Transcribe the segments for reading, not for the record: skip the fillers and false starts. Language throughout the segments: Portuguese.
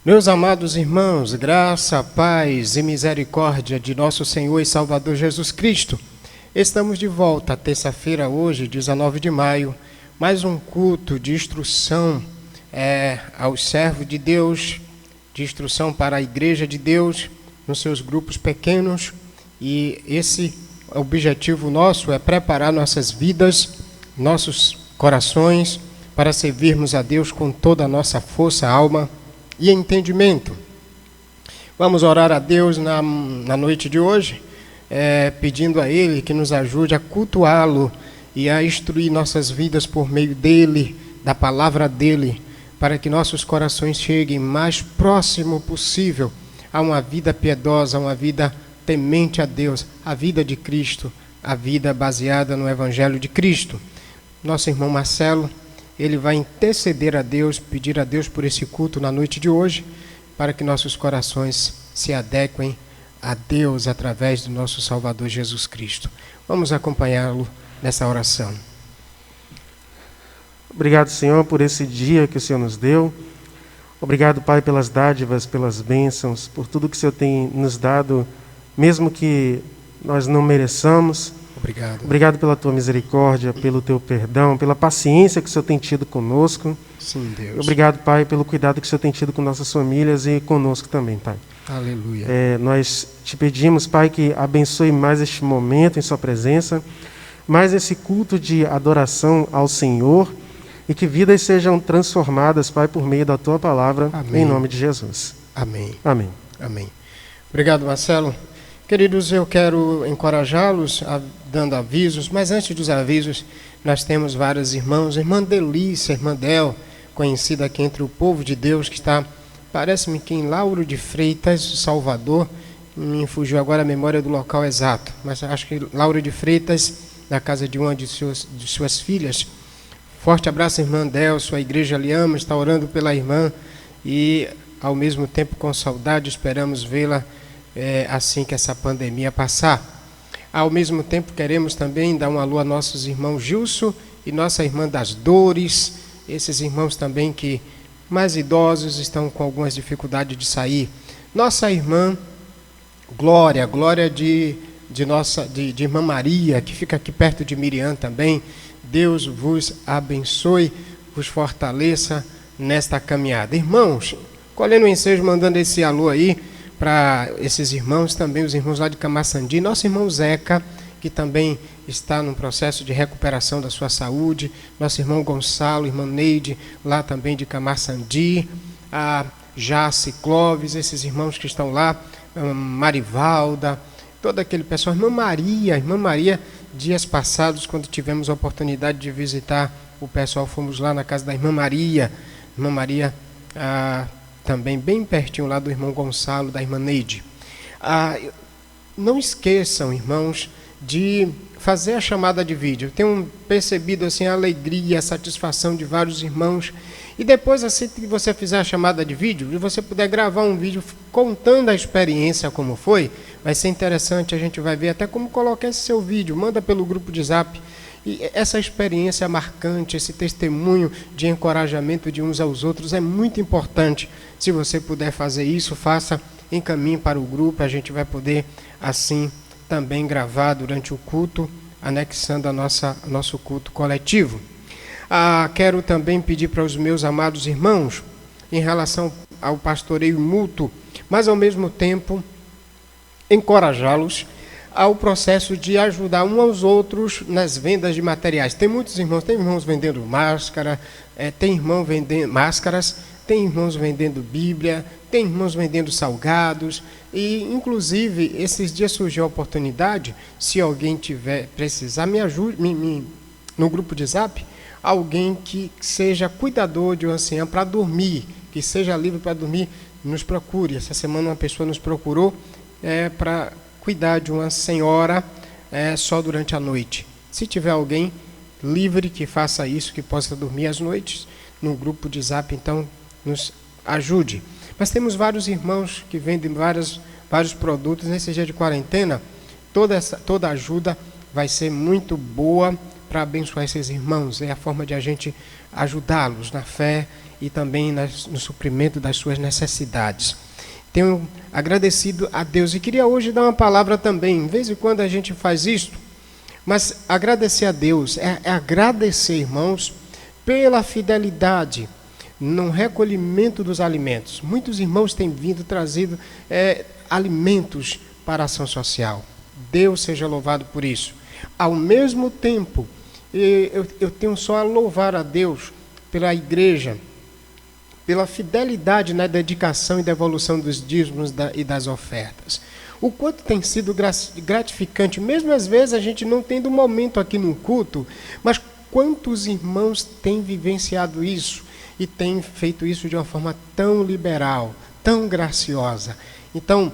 Meus amados irmãos, graça, paz e misericórdia de nosso Senhor e Salvador Jesus Cristo. Estamos de volta, terça-feira hoje, 19 de maio, mais um culto de instrução aos servos de Deus, de instrução para a Igreja de Deus, nos seus grupos pequenos. E esse objetivo nosso é preparar nossas vidas, nossos corações, para servirmos a Deus com toda a nossa força, alma e entendimento. Vamos orar a Deus na noite de hoje, pedindo a Ele que nos ajude a cultuá-lo e a instruir nossas vidas por meio dEle, da palavra dEle, para que nossos corações cheguem mais próximo possível a uma vida piedosa, a uma vida temente a Deus, a vida de Cristo, a vida baseada no Evangelho de Cristo. Nosso irmão Marcelo, ele vai interceder a Deus, pedir a Deus por esse culto na noite de hoje, para que nossos corações se adequem a Deus através do nosso Salvador Jesus Cristo. Vamos acompanhá-lo nessa oração. Obrigado, Senhor, por esse dia que o Senhor nos deu. Obrigado, Pai, pelas dádivas, pelas bênçãos, por tudo que o Senhor tem nos dado, mesmo que nós não mereçamos. Obrigado. Obrigado pela tua misericórdia, pelo teu perdão, pela paciência que o Senhor tem tido conosco. Sim, Deus. Obrigado, Pai, pelo cuidado que o Senhor tem tido com nossas famílias e conosco também, Pai. Aleluia. Nós te pedimos, Pai, que abençoe mais este momento em sua presença, mais esse culto de adoração ao Senhor e que vidas sejam transformadas, Pai, por meio da tua palavra. Amém. Em nome de Jesus. Amém. Amém. Amém. Obrigado, Marcelo. Queridos, eu quero encorajá-los dando avisos, mas antes dos avisos, nós temos vários irmãos. Irmã Delícia, irmã Del, conhecida aqui entre o povo de Deus, que está, parece-me que em Lauro de Freitas, Salvador. Me fugiu agora a memória do local exato, mas acho que Lauro de Freitas, na casa de uma de suas filhas. Forte abraço, irmã Del, sua igreja lhe ama, está orando pela irmã e, ao mesmo tempo, com saudade, esperamos vê-la assim que essa pandemia passar. Ao mesmo tempo, queremos também dar um alô a nossos irmãos Gilson e nossa irmã das Dores, esses irmãos também que, mais idosos, estão com algumas dificuldades de sair. Nossa irmã Glória de irmã Maria, que fica aqui perto de Miriam também. Deus vos abençoe, vos fortaleça nesta caminhada. Irmãos, colhendo o ensejo, mandando esse alô aí para esses irmãos, também os irmãos lá de Camaçandi, nosso irmão Zeca, que também está num processo de recuperação da sua saúde, nosso irmão Gonçalo, irmã Neide, lá também de Camaçandi, a Jace, Clóvis, esses irmãos que estão lá, Marivalda, todo aquele pessoal, irmã Maria, dias passados, quando tivemos a oportunidade de visitar o pessoal, fomos lá na casa da irmã Maria, também bem pertinho lá do irmão Gonçalo, da irmã Neide. Não esqueçam, irmãos, de fazer a chamada de vídeo. Eu tenho percebido assim, a alegria, a satisfação de vários irmãos. E depois, assim que você fizer a chamada de vídeo, e você puder gravar um vídeo contando a experiência como foi, vai ser interessante, a gente vai ver até como colocar esse seu vídeo. Manda pelo grupo de Zap. E essa experiência marcante, esse testemunho de encorajamento de uns aos outros é muito importante. Se você puder fazer isso, faça, encaminhe para o grupo. A gente vai poder, assim, também gravar durante o culto, anexando a nosso culto coletivo. Quero também pedir para os meus amados irmãos, em relação ao pastoreio mútuo, mas ao mesmo tempo encorajá-los ao processo de ajudar uns aos outros nas vendas de materiais. Tem muitos irmãos, tem irmãos vendendo máscara, tem irmão vendendo máscaras, tem irmãos vendendo Bíblia, tem irmãos vendendo salgados, e inclusive esses dias surgiu a oportunidade, se alguém precisar, me ajude, no grupo de Zap, alguém que seja cuidador de um ancião para dormir, que seja livre para dormir, nos procure. Essa semana uma pessoa nos procurou para cuidar de uma senhora só durante a noite. Se tiver alguém livre que faça isso, que possa dormir às noites, no grupo de Zap, então nos ajude. Mas temos vários irmãos que vendem vários produtos nesse dia de quarentena. Toda ajuda vai ser muito boa para abençoar esses irmãos. É a forma de a gente ajudá-los na fé e também no suprimento das suas necessidades. Tenho agradecido a Deus e queria hoje dar uma palavra também. De vez em quando a gente faz isso, mas agradecer a Deus é agradecer, irmãos, pela fidelidade no recolhimento dos alimentos. Muitos irmãos têm vindo trazido alimentos para a ação social. Deus seja louvado por isso. Ao mesmo tempo, eu tenho só a louvar a Deus pela igreja, pela fidelidade na dedicação e devolução dos dízimos e das ofertas. O quanto tem sido gratificante, mesmo às vezes a gente não tendo momento aqui no culto, mas quantos irmãos têm vivenciado isso e têm feito isso de uma forma tão liberal, tão graciosa. Então,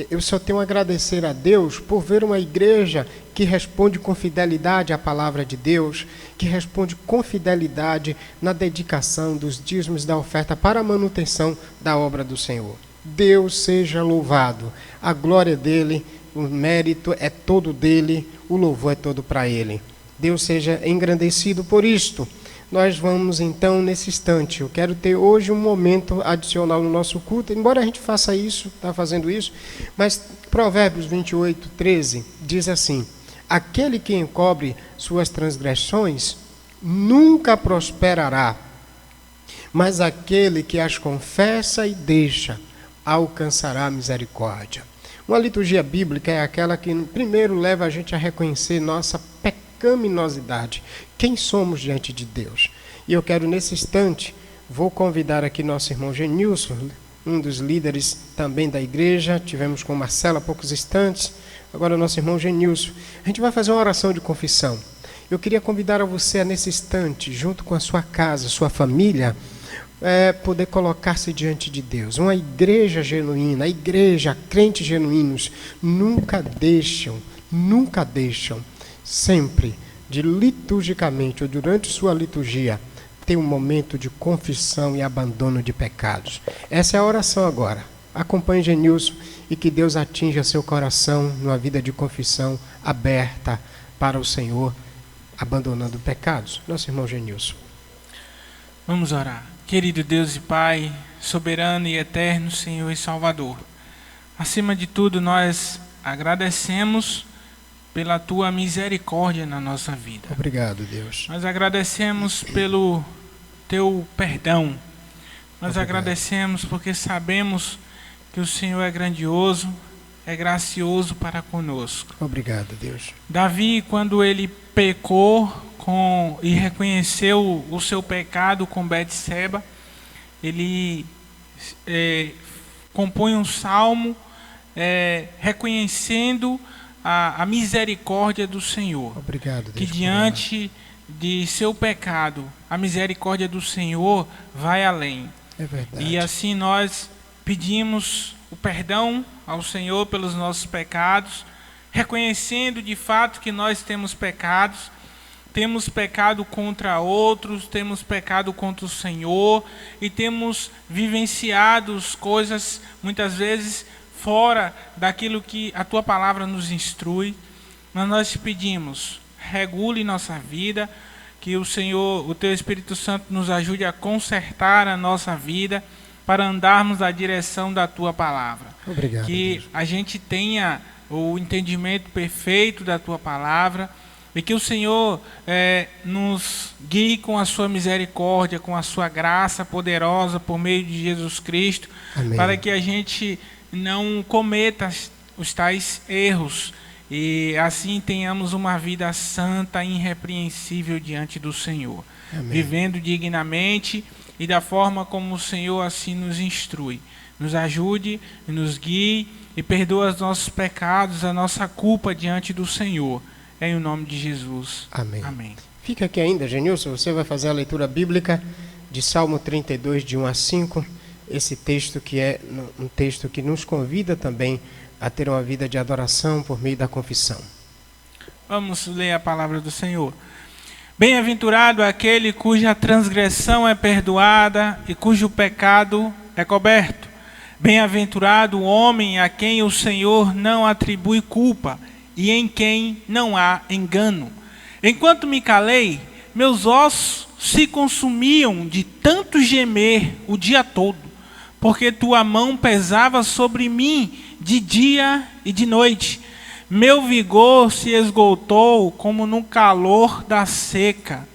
eu só tenho a agradecer a Deus por ver uma igreja que responde com fidelidade à palavra de Deus, que responde com fidelidade na dedicação dos dízimos da oferta para a manutenção da obra do Senhor. Deus seja louvado. A glória dele, o mérito é todo dele, o louvor é todo para ele. Deus seja engrandecido por isto. Nós vamos então nesse instante. Eu quero ter hoje um momento adicional no nosso culto, embora a gente faça isso, está fazendo isso, mas Provérbios 28, 13 diz assim: aquele que encobre suas transgressões nunca prosperará, mas aquele que as confessa e deixa alcançará a misericórdia. Uma liturgia bíblica é aquela que primeiro leva a gente a reconhecer nossa pecaminosidade, quem somos diante de Deus. E eu quero nesse instante, vou convidar aqui nosso irmão Genilson, um dos líderes também da igreja, tivemos com Marcelo há poucos instantes, agora nosso irmão Genilson. A gente vai fazer uma oração de confissão. Eu queria convidar a você nesse instante, junto com a sua casa, sua família, poder colocar-se diante de Deus. Uma igreja genuína, a igreja, crentes genuínos, nunca deixam, sempre, liturgicamente ou durante sua liturgia, ter um momento de confissão e abandono de pecados. Essa é a oração agora. Acompanhe Genilson e que Deus atinja seu coração numa vida de confissão aberta para o Senhor, abandonando pecados. Nosso irmão Genilson. Vamos orar. Querido Deus e Pai, soberano e eterno Senhor e Salvador, acima de tudo nós agradecemos pela Tua misericórdia na nossa vida. Obrigado, Deus. Nós agradecemos pelo Teu perdão. Nós agradecemos porque sabemos que o Senhor é grandioso, é gracioso para conosco. Obrigado, Deus. Davi, quando ele pecou e reconheceu o seu pecado com Betseba, ele compõe um salmo reconhecendo a misericórdia do Senhor. Obrigado, Deus. Que diante de seu pecado, a misericórdia do Senhor vai além. É verdade. E assim nós pedimos o perdão ao Senhor pelos nossos pecados, reconhecendo de fato que nós temos pecados, temos pecado contra outros, temos pecado contra o Senhor e temos vivenciado coisas muitas vezes fora daquilo que a Tua palavra nos instrui. Mas nós te pedimos, regule nossa vida, que o Senhor, o Teu Espírito Santo nos ajude a consertar a nossa vida para andarmos na direção da Tua palavra. Obrigado, que Deus. a gente tenha o entendimento perfeito da Tua palavra e que o Senhor nos guie com a Sua misericórdia, com a Sua graça poderosa por meio de Jesus Cristo. Amém. Para que a gente não cometa os tais erros e assim tenhamos uma vida santa e irrepreensível diante do Senhor. Amém. Vivendo dignamente e da forma como o Senhor assim nos instrui. Nos ajude, nos guie e perdoa os nossos pecados, a nossa culpa diante do Senhor. Em o nome de Jesus. Amém. Amém. Fica aqui ainda, Genilson, você vai fazer a leitura bíblica de Salmo 32, de 1 a 5. Esse texto que é um texto que nos convida também a ter uma vida de adoração por meio da confissão. Vamos ler a palavra do Senhor. Bem-aventurado aquele cuja transgressão é perdoada e cujo pecado é coberto. Bem-aventurado o homem a quem o Senhor não atribui culpa e em quem não há engano. Enquanto me calei, meus ossos se consumiam de tanto gemer o dia todo, porque tua mão pesava sobre mim de dia e de noite. Meu vigor se esgotou como no calor da seca.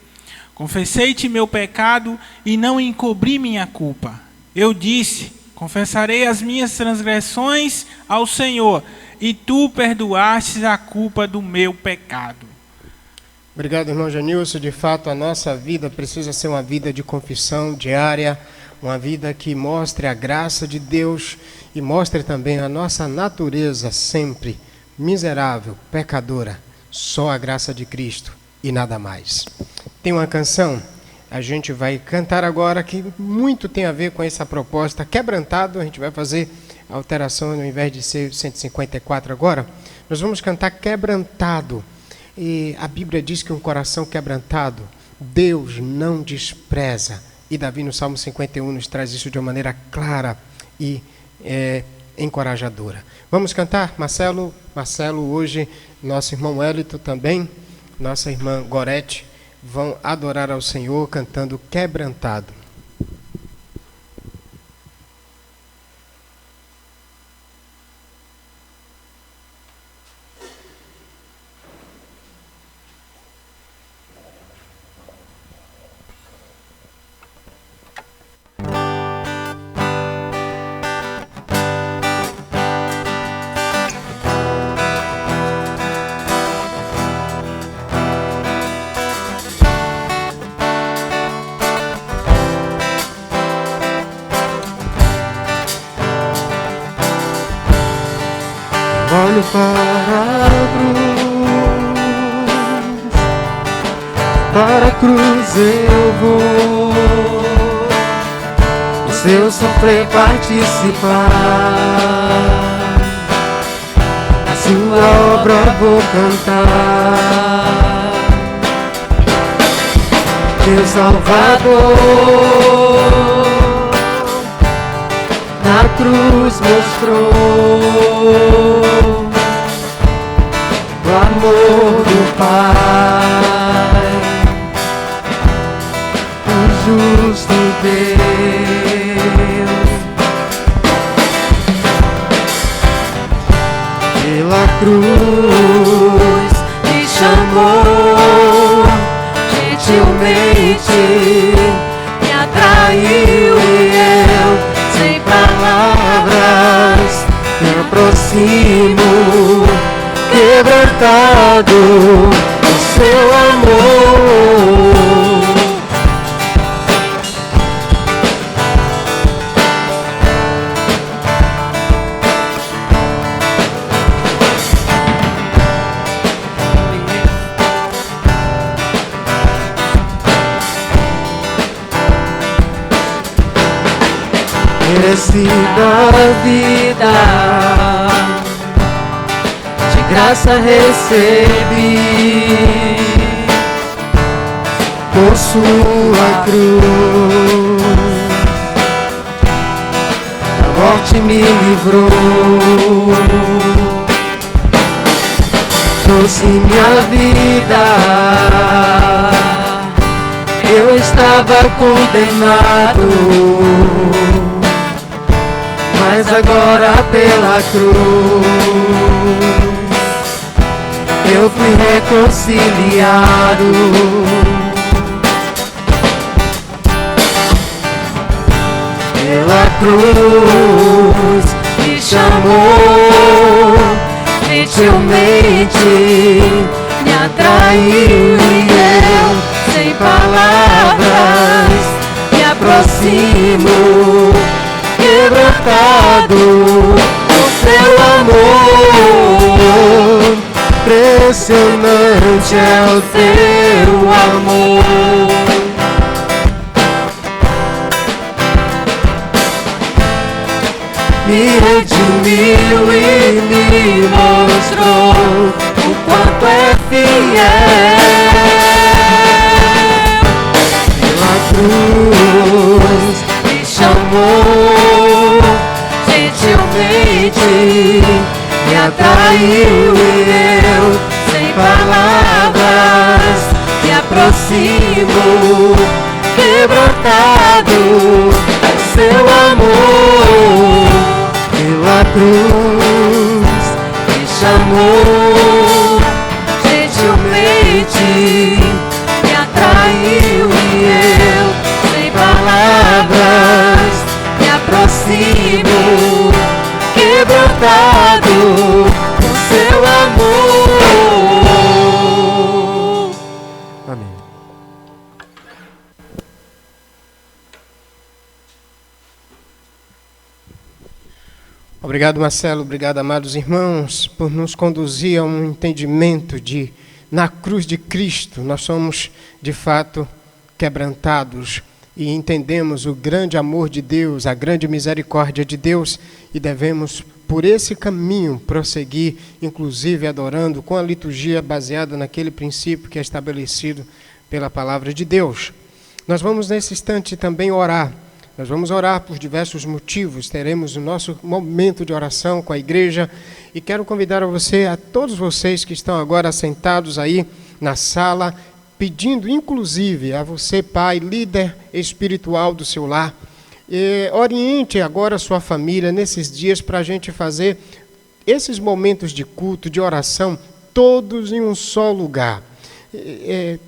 Confessei-te meu pecado e não encobri minha culpa. Eu disse: confessarei as minhas transgressões ao Senhor, e tu perdoastes a culpa do meu pecado. Obrigado, irmão Janilson. De fato, a nossa vida precisa ser uma vida de confissão diária, uma vida que mostre a graça de Deus e mostre também a nossa natureza sempre miserável, pecadora. Só a graça de Cristo e nada mais. Tem uma canção, a gente vai cantar agora, que muito tem a ver com essa proposta. Quebrantado, a gente vai fazer a alteração, ao invés de ser 154 agora, nós vamos cantar quebrantado. E a Bíblia diz que um coração quebrantado, Deus não despreza. E Davi no Salmo 51 nos traz isso de uma maneira clara e encorajadora. Vamos cantar? Marcelo, hoje, nosso irmão Wellington também, nossa irmã Gorete, vão adorar ao Senhor cantando quebrantado. Olho para a cruz eu vou, o seu sofrer participar, a sua obra vou cantar. Meu Salvador na cruz mostrou o amor do Pai, o justo Deus. Pela cruz me chamou, gentilmente me atraiu e eu, sem palavras, me aproximo, quebrantado do seu amor. Merecida vida, de graça recebi, por sua cruz, a morte me livrou, trouxe minha vida, eu estava condenado, mas agora pela cruz eu fui reconciliado. Pela cruz me chamou, gentilmente me atraiu e eu, sem palavras, me aproximo, quebrantado com seu amor. Impressionante é o teu amor. Me redimiu e me mostrou o quanto é fiel. Pela cruz me chamou, gentilmente me atraiu e eu, sem palavras, me aproximo, cruz me chamou, gentilmente me atraiu e eu, sem palavras, me aproximo, quebrantado com seu amor. Amém. Obrigado, Marcelo. Obrigado, amados irmãos, por nos conduzir a um entendimento de, na cruz de Cristo, nós somos, de fato, quebrantados e entendemos o grande amor de Deus, a grande misericórdia de Deus e devemos, por esse caminho, prosseguir, inclusive adorando com a liturgia baseada naquele princípio que é estabelecido pela palavra de Deus. Nós vamos, nesse instante, também orar. Nós vamos orar por diversos motivos, teremos o nosso momento de oração com a igreja e quero convidar a todos vocês que estão agora sentados aí na sala, pedindo inclusive a você, pai, líder espiritual do seu lar, oriente agora a sua família nesses dias para a gente fazer esses momentos de culto, de oração, todos em um só lugar.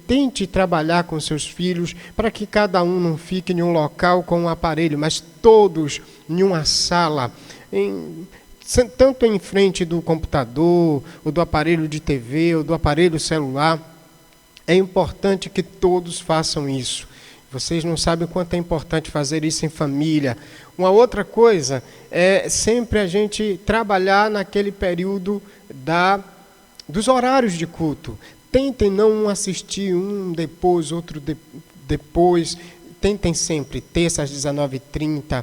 Tente trabalhar com seus filhos para que cada um não fique em um local com um aparelho, mas todos em uma sala, tanto em frente do computador, ou do aparelho de TV, ou do aparelho celular. É importante que todos façam isso. Vocês não sabem o quanto é importante fazer isso em família. Uma outra coisa é sempre a gente trabalhar naquele período dos horários de culto. Tentem não assistir um depois, outro depois. Tentem sempre, terça às 19h30,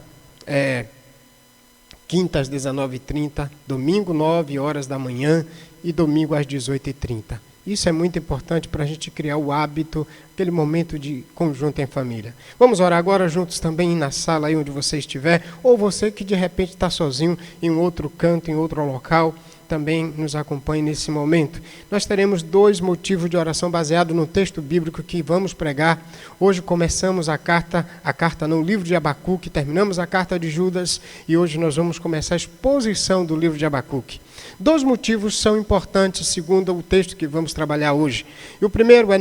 quinta às 19h30, domingo 9 horas da manhã e domingo às 18h30. Isso é muito importante para a gente criar o hábito, aquele momento de conjunto em família. Vamos orar agora juntos também na sala aí onde você estiver, ou você que de repente está sozinho em um outro canto, em outro local, também nos acompanhe nesse momento. Nós teremos 2 motivos de oração baseado no texto bíblico que vamos pregar. Hoje começamos o livro de Abacuque, terminamos a carta de Judas e hoje nós vamos começar a exposição do livro de Abacuque. 2 motivos são importantes segundo o texto que vamos trabalhar hoje. E o primeiro é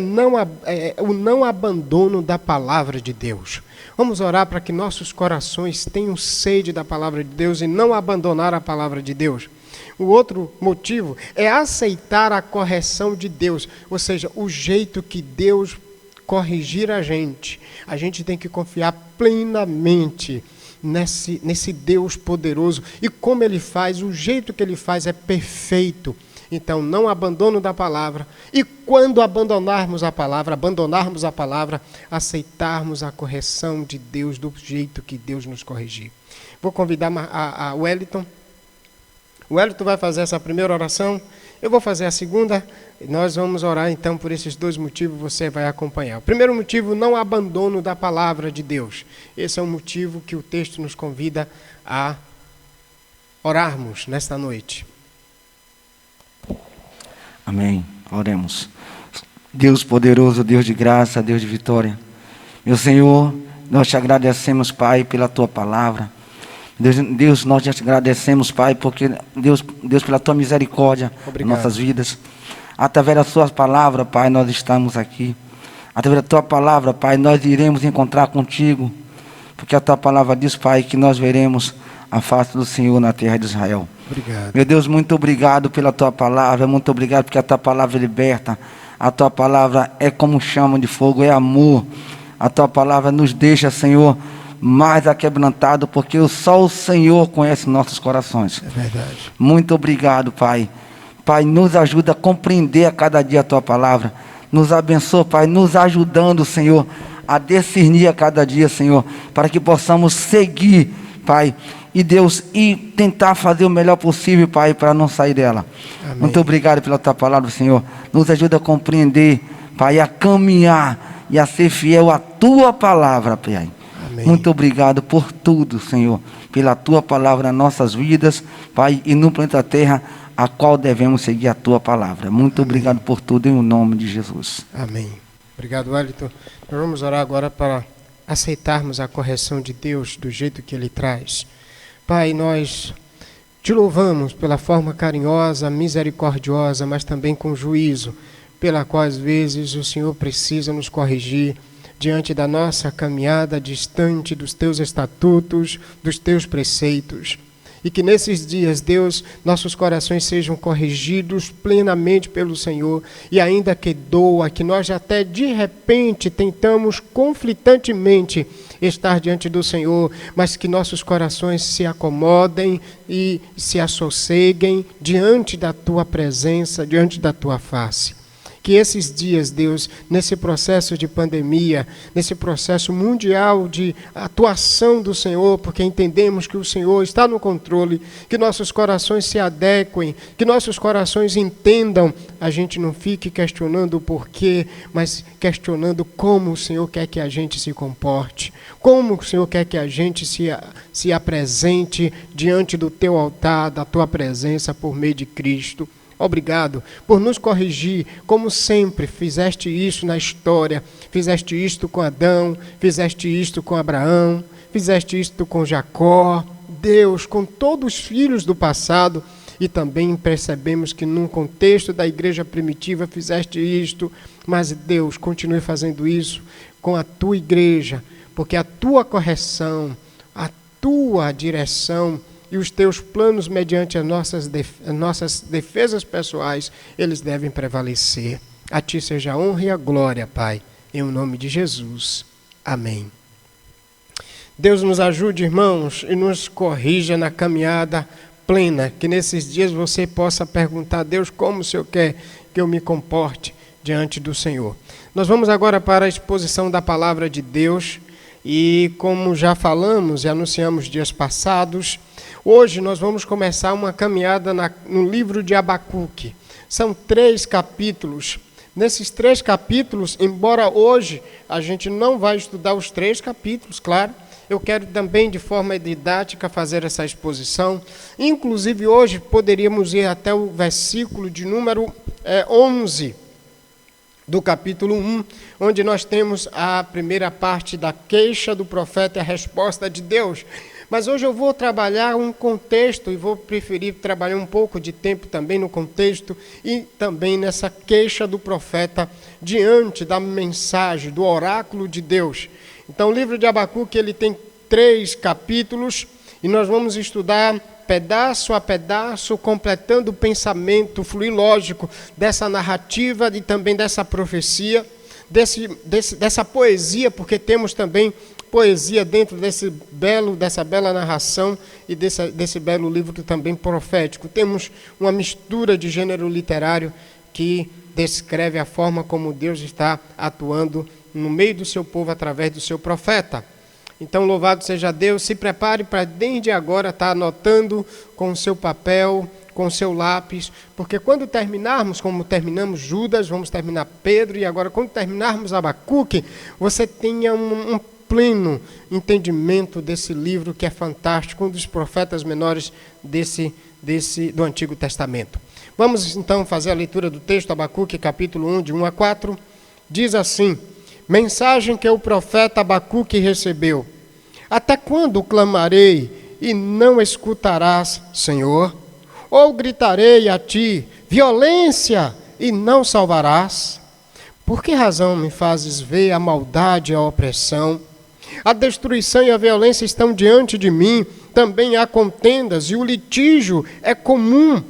o não abandono da palavra de Deus. Vamos orar para que nossos corações tenham sede da palavra de Deus e não abandonar a palavra de Deus. O outro motivo é aceitar a correção de Deus, ou seja, o jeito que Deus corrigir a gente tem que confiar plenamente nesse Deus poderoso. E como Ele faz, o jeito que Ele faz é perfeito. Então, não abandono da palavra. E quando abandonarmos a palavra, aceitarmos a correção de Deus do jeito que Deus nos corrigir. Vou convidar a Wellington. O Wellington vai fazer essa primeira oração, eu vou fazer a segunda, nós vamos orar então por esses 2 motivos, você vai acompanhar. O primeiro motivo, não abandono da palavra de Deus. Esse é um motivo que o texto nos convida a orarmos nesta noite. Amém. Oremos. Deus poderoso, Deus de graça, Deus de vitória. Meu Senhor, nós te agradecemos, Pai, pela tua palavra. Deus, nós te agradecemos, Pai, porque Deus, pela tua misericórdia em nossas vidas. Através da sua palavra, Pai, nós estamos aqui. Através da tua palavra, Pai, nós iremos encontrar contigo. Porque a tua palavra diz, Pai, que nós veremos a face do Senhor na terra de Israel. Obrigado. Meu Deus, muito obrigado pela tua palavra. Muito obrigado porque a tua palavra liberta. A tua palavra é como chama de fogo, é amor. A tua palavra nos deixa, Senhor, mais aquebrantado, porque só o Senhor conhece nossos corações. É verdade. Muito obrigado, Pai. Pai, nos ajuda a compreender a cada dia a tua palavra. Nos abençoa, Pai, nos ajudando, Senhor, a discernir a cada dia, Senhor, para que possamos seguir, Pai, e Deus, e tentar fazer o melhor possível, Pai, para não sair dela. Amém. Muito obrigado pela tua palavra, Senhor. Nos ajuda a compreender, Pai, a caminhar e a ser fiel à tua palavra, Pai. Amém. Muito obrigado por tudo, Senhor, pela tua palavra nas nossas vidas, Pai, e no planeta Terra, a qual devemos seguir a tua palavra. Muito Amém. Obrigado por tudo, em nome de Jesus. Amém. Obrigado, Wellington. Nós vamos orar agora para aceitarmos a correção de Deus do jeito que Ele traz. Pai, nós Te louvamos pela forma carinhosa, misericordiosa, mas também com juízo, pela qual às vezes o Senhor precisa nos corrigir diante da nossa caminhada distante dos teus estatutos, dos teus preceitos. E que nesses dias, Deus, nossos corações sejam corrigidos plenamente pelo Senhor, e ainda que doa, que nós até de repente tentamos conflitantemente estar diante do Senhor, mas que nossos corações se acomodem e se assosseguem diante da Tua presença, diante da Tua face. Que esses dias, Deus, nesse processo de pandemia, nesse processo mundial de atuação do Senhor, porque entendemos que o Senhor está no controle, que nossos corações se adequem, que nossos corações entendam, a gente não fique questionando o porquê, mas questionando como o Senhor quer que a gente se comporte, como o Senhor quer que a gente se apresente diante do Teu altar, da Tua presença por meio de Cristo. Obrigado por nos corrigir, como sempre fizeste isso na história, fizeste isto com Adão, fizeste isto com Abraão, fizeste isto com Jacó, Deus, com todos os filhos do passado, e também percebemos que num contexto da igreja primitiva fizeste isto, mas Deus, continue fazendo isso com a tua igreja, porque a tua correção, a tua direção e os teus planos mediante as nossas defesas pessoais, eles devem prevalecer. A Ti seja a honra e a glória, Pai, em nome de Jesus. Amém. Deus nos ajude, irmãos, e nos corrija na caminhada plena, que nesses dias você possa perguntar a Deus como o Senhor quer que eu me comporte diante do Senhor. Nós vamos agora para a exposição da palavra de Deus, e como já falamos e anunciamos dias passados, hoje nós vamos começar uma caminhada no livro de Abacuque. São 3 capítulos. Nesses 3 capítulos, embora hoje a gente não vai estudar os 3 capítulos, claro, eu quero também de forma didática fazer essa exposição. Inclusive hoje poderíamos ir até o versículo de número 11 do capítulo 1, onde nós temos a primeira parte da queixa do profeta e a resposta de Deus. Mas hoje eu vou trabalhar um contexto e vou preferir trabalhar um pouco de tempo também no contexto e também nessa queixa do profeta diante da mensagem, do oráculo de Deus. Então o livro de Abacuque ele tem 3 capítulos e nós vamos estudar pedaço a pedaço, completando o pensamento, o fluir lógico dessa narrativa e também dessa profecia, dessa poesia, porque temos também poesia dentro dessa bela narração e desse belo livro também profético. Temos uma mistura de gênero literário que descreve a forma como Deus está atuando no meio do seu povo através do seu profeta. Então, louvado seja Deus, se prepare para desde agora estar anotando com o seu papel, com o seu lápis, porque quando terminarmos, como terminamos Judas, vamos terminar Pedro, e agora quando terminarmos Abacuque, você tenha um pleno entendimento desse livro que é fantástico, um dos profetas menores do Antigo Testamento. Vamos então fazer a leitura do texto, Abacuque, capítulo 1, de 1 a 4, diz assim: mensagem que o profeta Abacuque recebeu. Até quando clamarei e não escutarás, Senhor? Ou gritarei a ti, violência, e não salvarás? Por que razão me fazes ver a maldade e a opressão? A destruição e a violência estão diante de mim, também há contendas, e o litígio é comum.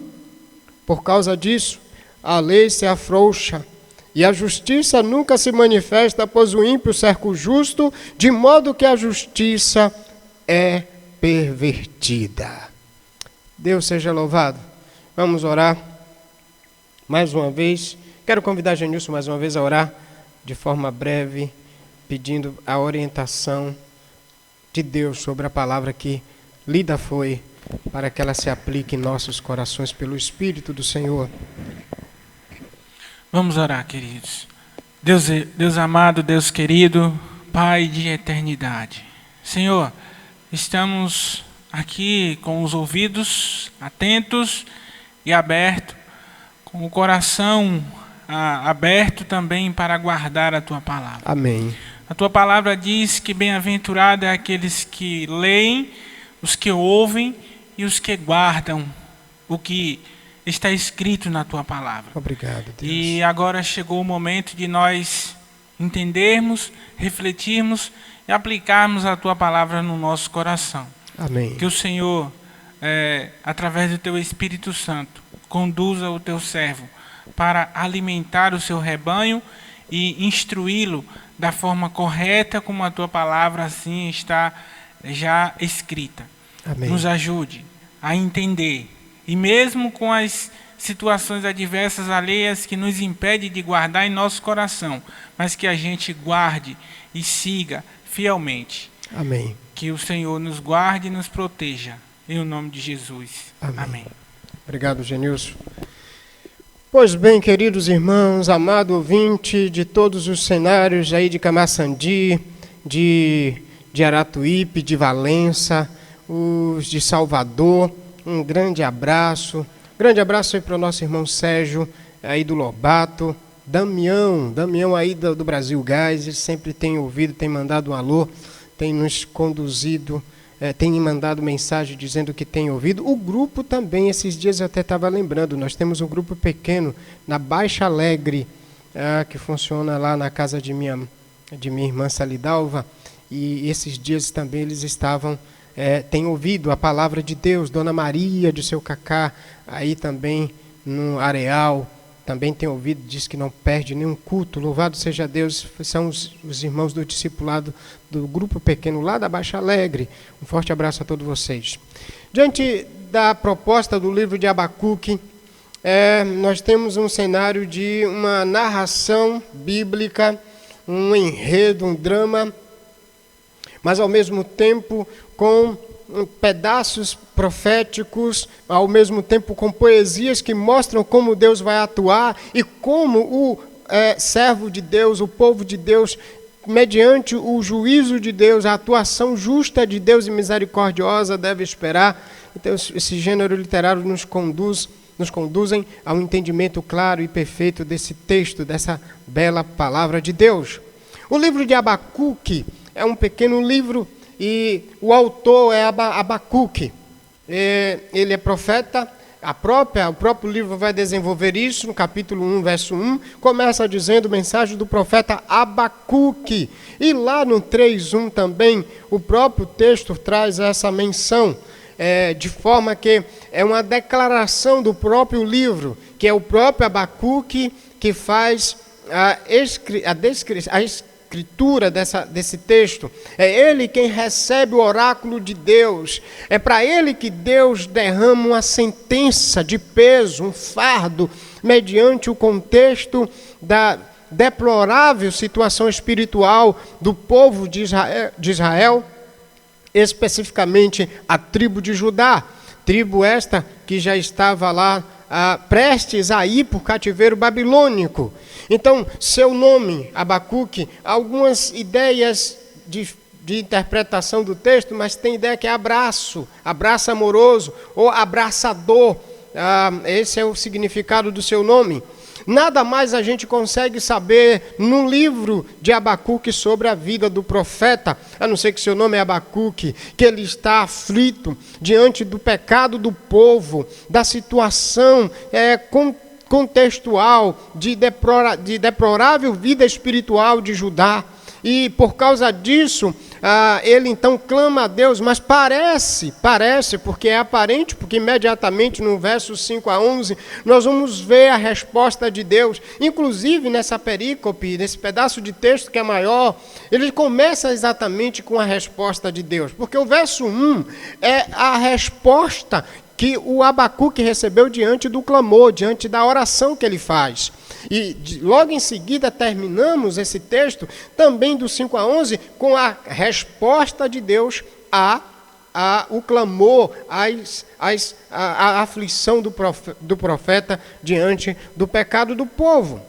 Por causa disso, a lei se afrouxa, e a justiça nunca se manifesta, pois o ímpio cerca o justo, de modo que a justiça é pervertida. Deus seja louvado. Vamos orar mais uma vez. Quero convidar a Genilson mais uma vez a orar de forma breve, pedindo a orientação de Deus sobre a palavra que lida foi, para que ela se aplique em nossos corações pelo Espírito do Senhor. Vamos orar, queridos. Deus amado, Deus querido, Pai de eternidade. Senhor, estamos aqui com os ouvidos atentos e abertos, com o coração aberto também para guardar a Tua palavra. Amém. A Tua palavra diz que bem-aventurado é aqueles que leem, os que ouvem e os que guardam o que está escrito na tua palavra. Obrigado, Deus. E agora chegou o momento de nós entendermos, refletirmos e aplicarmos a tua palavra no nosso coração. Amém. Que o Senhor, através do teu Espírito Santo, conduza o teu servo para alimentar o seu rebanho e instruí-lo da forma correta, como a tua palavra assim está já escrita. Amém. Nos ajude a entender, e mesmo com as situações adversas alheias que nos impedem de guardar em nosso coração, mas que a gente guarde e siga fielmente. Amém. Que o Senhor nos guarde e nos proteja. Em nome de Jesus. Amém. Amém. Obrigado, Genilson. Pois bem, queridos irmãos, amado ouvinte de todos os cenários aí de Camaçandi, de Aratuípe, de Valença, os de Salvador, um grande abraço. Grande abraço aí para o nosso irmão Sérgio, aí do Lobato, Damião aí do Brasil Gás, ele sempre tem ouvido, tem mandado um alô, tem nos conduzido, tem mandado mensagem dizendo que tem ouvido. O grupo também, esses dias eu até estava lembrando, nós temos um grupo pequeno na Baixa Alegre, que funciona lá na casa de minha irmã Salidalva, e esses dias também eles estavam, têm ouvido a palavra de Deus. Dona Maria de Seu Cacá, aí também no Areal, também tem ouvido, diz que não perde nenhum culto. Louvado seja Deus, são os irmãos do discipulado do grupo pequeno lá da Baixa Alegre. Um forte abraço a todos vocês. Diante da proposta do livro de Abacuque, nós temos um cenário de uma narração bíblica, um enredo, um drama, mas ao mesmo tempo com pedaços proféticos, ao mesmo tempo com poesias que mostram como Deus vai atuar e como o servo de Deus, o povo de Deus, mediante o juízo de Deus, a atuação justa de Deus e misericordiosa, deve esperar. Então, esse gênero literário nos conduzem a um entendimento claro e perfeito desse texto, dessa bela palavra de Deus. O livro de Abacuque é um pequeno livro e o autor é Abacuque. Ele é profeta. O próprio livro vai desenvolver isso no capítulo 1, verso 1. Começa dizendo mensagem do profeta Abacuque. E lá no 3:1 também, o próprio texto traz essa menção, de forma que é uma declaração do próprio livro, que é o próprio Abacuque que faz a escritura desse texto. É ele quem recebe o oráculo de Deus. É para ele que Deus derrama uma sentença de peso, um fardo, mediante o contexto da deplorável situação espiritual do povo de Israel, especificamente a tribo de Judá. Tribo esta que já estava lá prestes a ir para o cativeiro babilônico. Então, seu nome, Abacuque, algumas ideias de interpretação do texto, mas tem ideia que é abraço amoroso, ou abraçador. Esse é o significado do seu nome. Nada mais a gente consegue saber no livro de Abacuque sobre a vida do profeta, a não ser que seu nome é Abacuque, que ele está aflito diante do pecado do povo, da situação contextual de deplorável vida espiritual de Judá. E por causa disso, ele então clama a Deus, mas parece, porque é aparente, porque imediatamente no verso 5 a 11, nós vamos ver a resposta de Deus. Inclusive nessa perícope, nesse pedaço de texto que é maior, ele começa exatamente com a resposta de Deus, porque o verso 1 é a resposta que o Abacuque recebeu diante do clamor, diante da oração que ele faz. E logo em seguida terminamos esse texto, também do 5 a 11, com a resposta de Deus o clamor, a aflição do profeta diante do pecado do povo.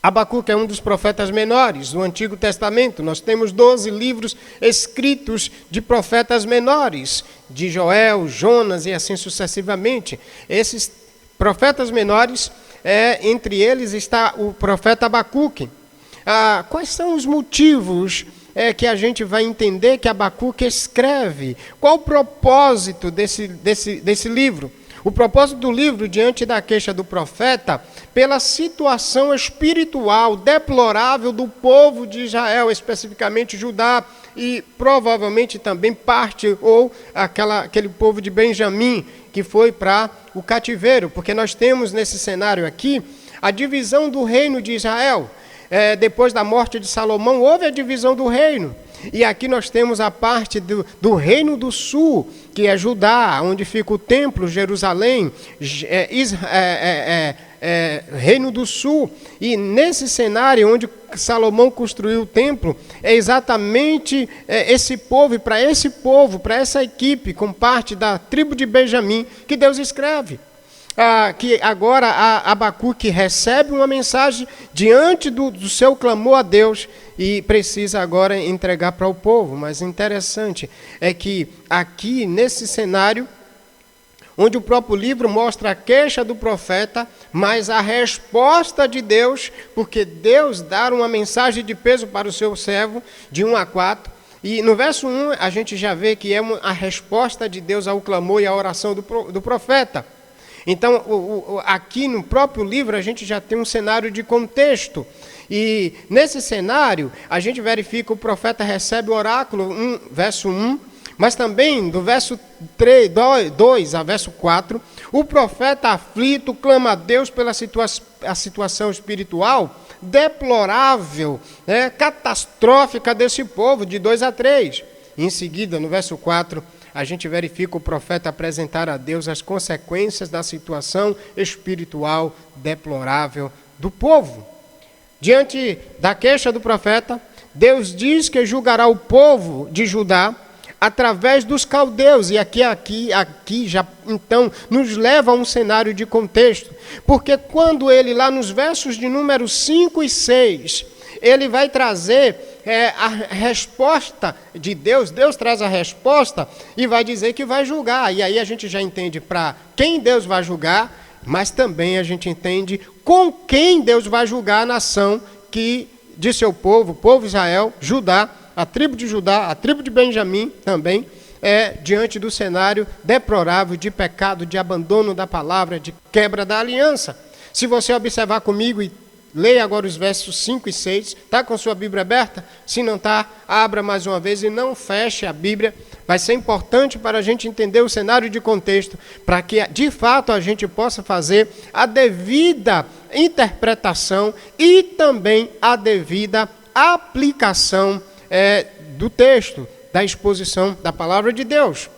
Abacuque é um dos profetas menores do Antigo Testamento. Nós temos 12 livros escritos de profetas menores, de Joel, Jonas e assim sucessivamente. Esses profetas menores, entre eles está o profeta Abacuque. Quais são os motivos é que a gente vai entender que Abacuque escreve. Qual o propósito desse livro? O propósito do livro, diante da queixa do profeta, pela situação espiritual deplorável do povo de Israel, especificamente Judá, e provavelmente também parte, ou aquele povo de Benjamim, que foi para o cativeiro, porque nós temos nesse cenário aqui a divisão do reino de Israel. Depois da morte de Salomão, houve a divisão do reino. E aqui nós temos a parte do reino do sul, que é Judá, onde fica o templo, Jerusalém, reino do sul. E nesse cenário onde Salomão construiu o templo, é exatamente esse povo, e para essa equipe, com parte da tribo de Benjamim, que Deus escreve. Que agora Abacuque recebe uma mensagem diante do seu clamor a Deus e precisa agora entregar para o povo. Mas interessante é que aqui nesse cenário, onde o próprio livro mostra a queixa do profeta, mas a resposta de Deus, porque Deus dá uma mensagem de peso para o seu servo, de 1 a 4, e no verso 1 a gente já vê que é a resposta de Deus ao clamor e à oração do profeta. Então, aqui no próprio livro, a gente já tem um cenário de contexto. E nesse cenário, a gente verifica que o profeta recebe o oráculo, verso 1, mas também do verso 2 a verso 4, o profeta aflito clama a Deus pela a situação espiritual deplorável, catastrófica desse povo, de 2 a 3. Em seguida, no verso 4, a gente verifica o profeta apresentar a Deus as consequências da situação espiritual deplorável do povo. Diante da queixa do profeta, Deus diz que julgará o povo de Judá através dos caldeus. E aqui já então nos leva a um cenário de contexto. Porque quando ele, lá nos versos de número 5 e 6, ele vai trazer a resposta de Deus, Deus traz a resposta e vai dizer que vai julgar. E aí a gente já entende para quem Deus vai julgar, mas também a gente entende com quem Deus vai julgar a nação de seu povo, o povo Israel, Judá, a tribo de Judá, a tribo de Benjamim também, diante do cenário deplorável de pecado, de abandono da palavra, de quebra da aliança. Se você observar comigo e leia agora os versos 5 e 6. Está com sua Bíblia aberta? Se não está, abra mais uma vez e não feche a Bíblia. Vai ser importante para a gente entender o cenário de contexto, para que, de fato, a gente possa fazer a devida interpretação e também a devida aplicação do texto, da exposição da palavra de Deus.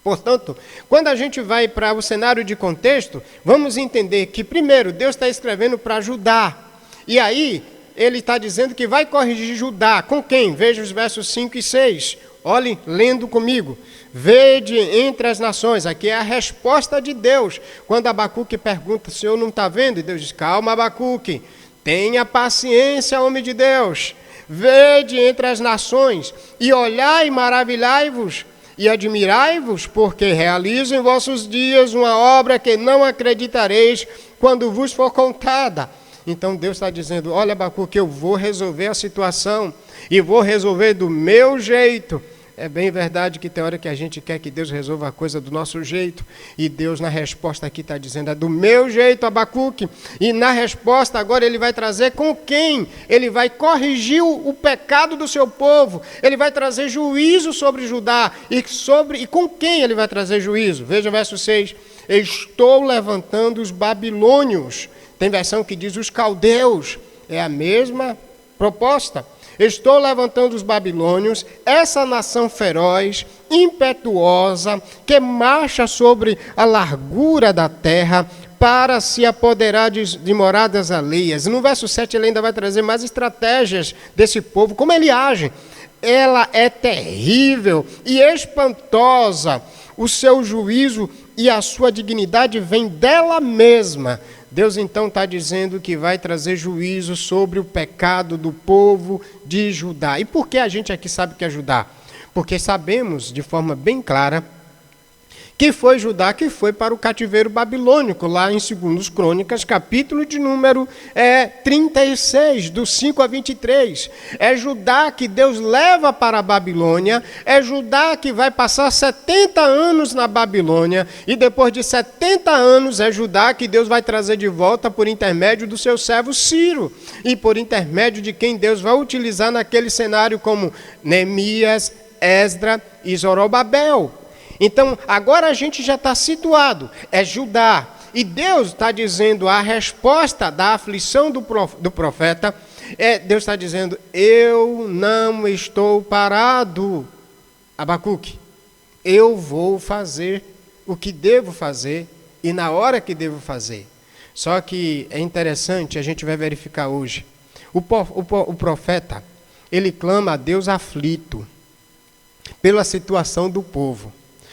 Portanto, quando a gente vai para o cenário de contexto, vamos entender que, primeiro, Deus está escrevendo para Judá. E aí, ele está dizendo que vai corrigir Judá. Com quem? Veja os versos 5 e 6. Olhe, lendo comigo. Vede entre as nações. Aqui é a resposta de Deus. Quando Abacuque pergunta, o Senhor não está vendo? E Deus diz, calma, Abacuque. Tenha paciência, homem de Deus. Vede entre as nações e olhai e maravilhai-vos. E admirai-vos, porque realizo em vossos dias uma obra que não acreditareis quando vos for contada. Então Deus está dizendo, olha, Abacuque, eu vou resolver a situação e vou resolver do meu jeito. É bem verdade que tem hora que a gente quer que Deus resolva a coisa do nosso jeito. E Deus, na resposta aqui, está dizendo, é do meu jeito, Abacuque. E na resposta, agora, ele vai trazer com quem? Ele vai corrigir o pecado do seu povo. Ele vai trazer juízo sobre Judá. E com quem ele vai trazer juízo? Veja o verso 6. Estou levantando os babilônios. Tem versão que diz os caldeus. É a mesma proposta. Estou levantando os babilônios, essa nação feroz, impetuosa, que marcha sobre a largura da terra para se apoderar de moradas alheias. No verso 7 ele ainda vai trazer mais estratégias desse povo, como ele age. Ela é terrível e espantosa. O seu juízo e a sua dignidade vêm dela mesma. Deus então está dizendo que vai trazer juízo sobre o pecado do povo de Judá. E por que a gente aqui sabe que é Judá? Porque sabemos de forma bem clara que foi Judá, que foi para o cativeiro babilônico, lá em 2 Crônicas, capítulo de número 36, do 5 a 23. É Judá que Deus leva para a Babilônia, é Judá que vai passar 70 anos na Babilônia, e depois de 70 anos é Judá que Deus vai trazer de volta por intermédio do seu servo Ciro, e por intermédio de quem Deus vai utilizar naquele cenário como Neemias, Esdra e Zorobabel. Então, agora a gente já está situado, é Judá. E Deus está dizendo a resposta da aflição do profeta, Deus está dizendo, eu não estou parado, Abacuque. Eu vou fazer o que devo fazer e na hora que devo fazer. Só que é interessante, a gente vai verificar hoje. O profeta, ele clama a Deus aflito pela situação do povo.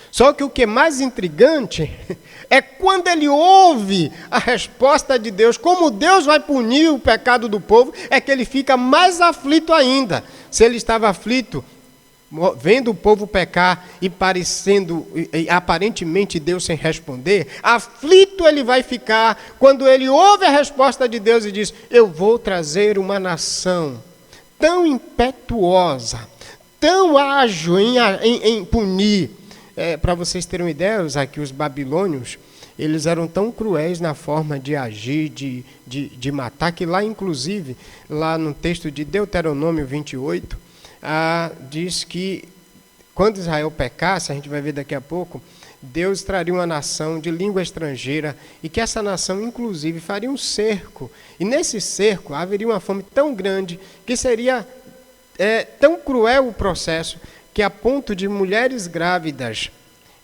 Só que o que é mais intrigante é quando ele ouve a resposta de Deus, como Deus vai punir o pecado do povo, é que ele fica mais aflito ainda. Se ele estava aflito, vendo o povo pecar e aparentemente Deus sem responder, aflito ele vai ficar quando ele ouve a resposta de Deus e diz, eu vou trazer uma nação tão impetuosa, tão ágil em punir. Para vocês terem uma ideia, aqui os babilônios, eles eram tão cruéis na forma de agir, de matar, que lá inclusive, lá no texto de Deuteronômio 28, diz que quando Israel pecasse, a gente vai ver daqui a pouco, Deus traria uma nação de língua estrangeira e que essa nação inclusive faria um cerco, e nesse cerco haveria uma fome tão grande que seria tão cruel o processo, que a ponto de mulheres grávidas,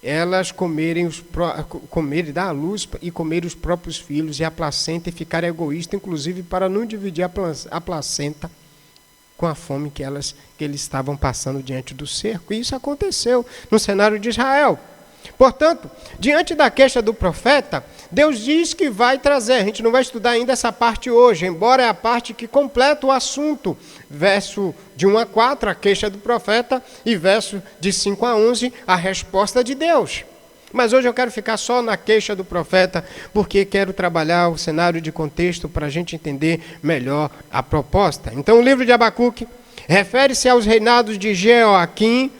elas comerem dar à luz e comerem os próprios filhos e a placenta e ficarem egoístas, inclusive para não dividir a placenta com a fome que eles estavam passando diante do cerco. E isso aconteceu no cenário de Israel. Portanto, diante da queixa do profeta, Deus diz que vai trazer, a gente não vai estudar ainda essa parte hoje, embora é a parte que completa o assunto, verso de 1 a 4, a queixa do profeta, e verso de 5 a 11, a resposta de Deus. Mas hoje eu quero ficar só na queixa do profeta, porque quero trabalhar o cenário de contexto para a gente entender melhor a proposta. Então o livro de Abacuque refere-se aos reinados de Joaquim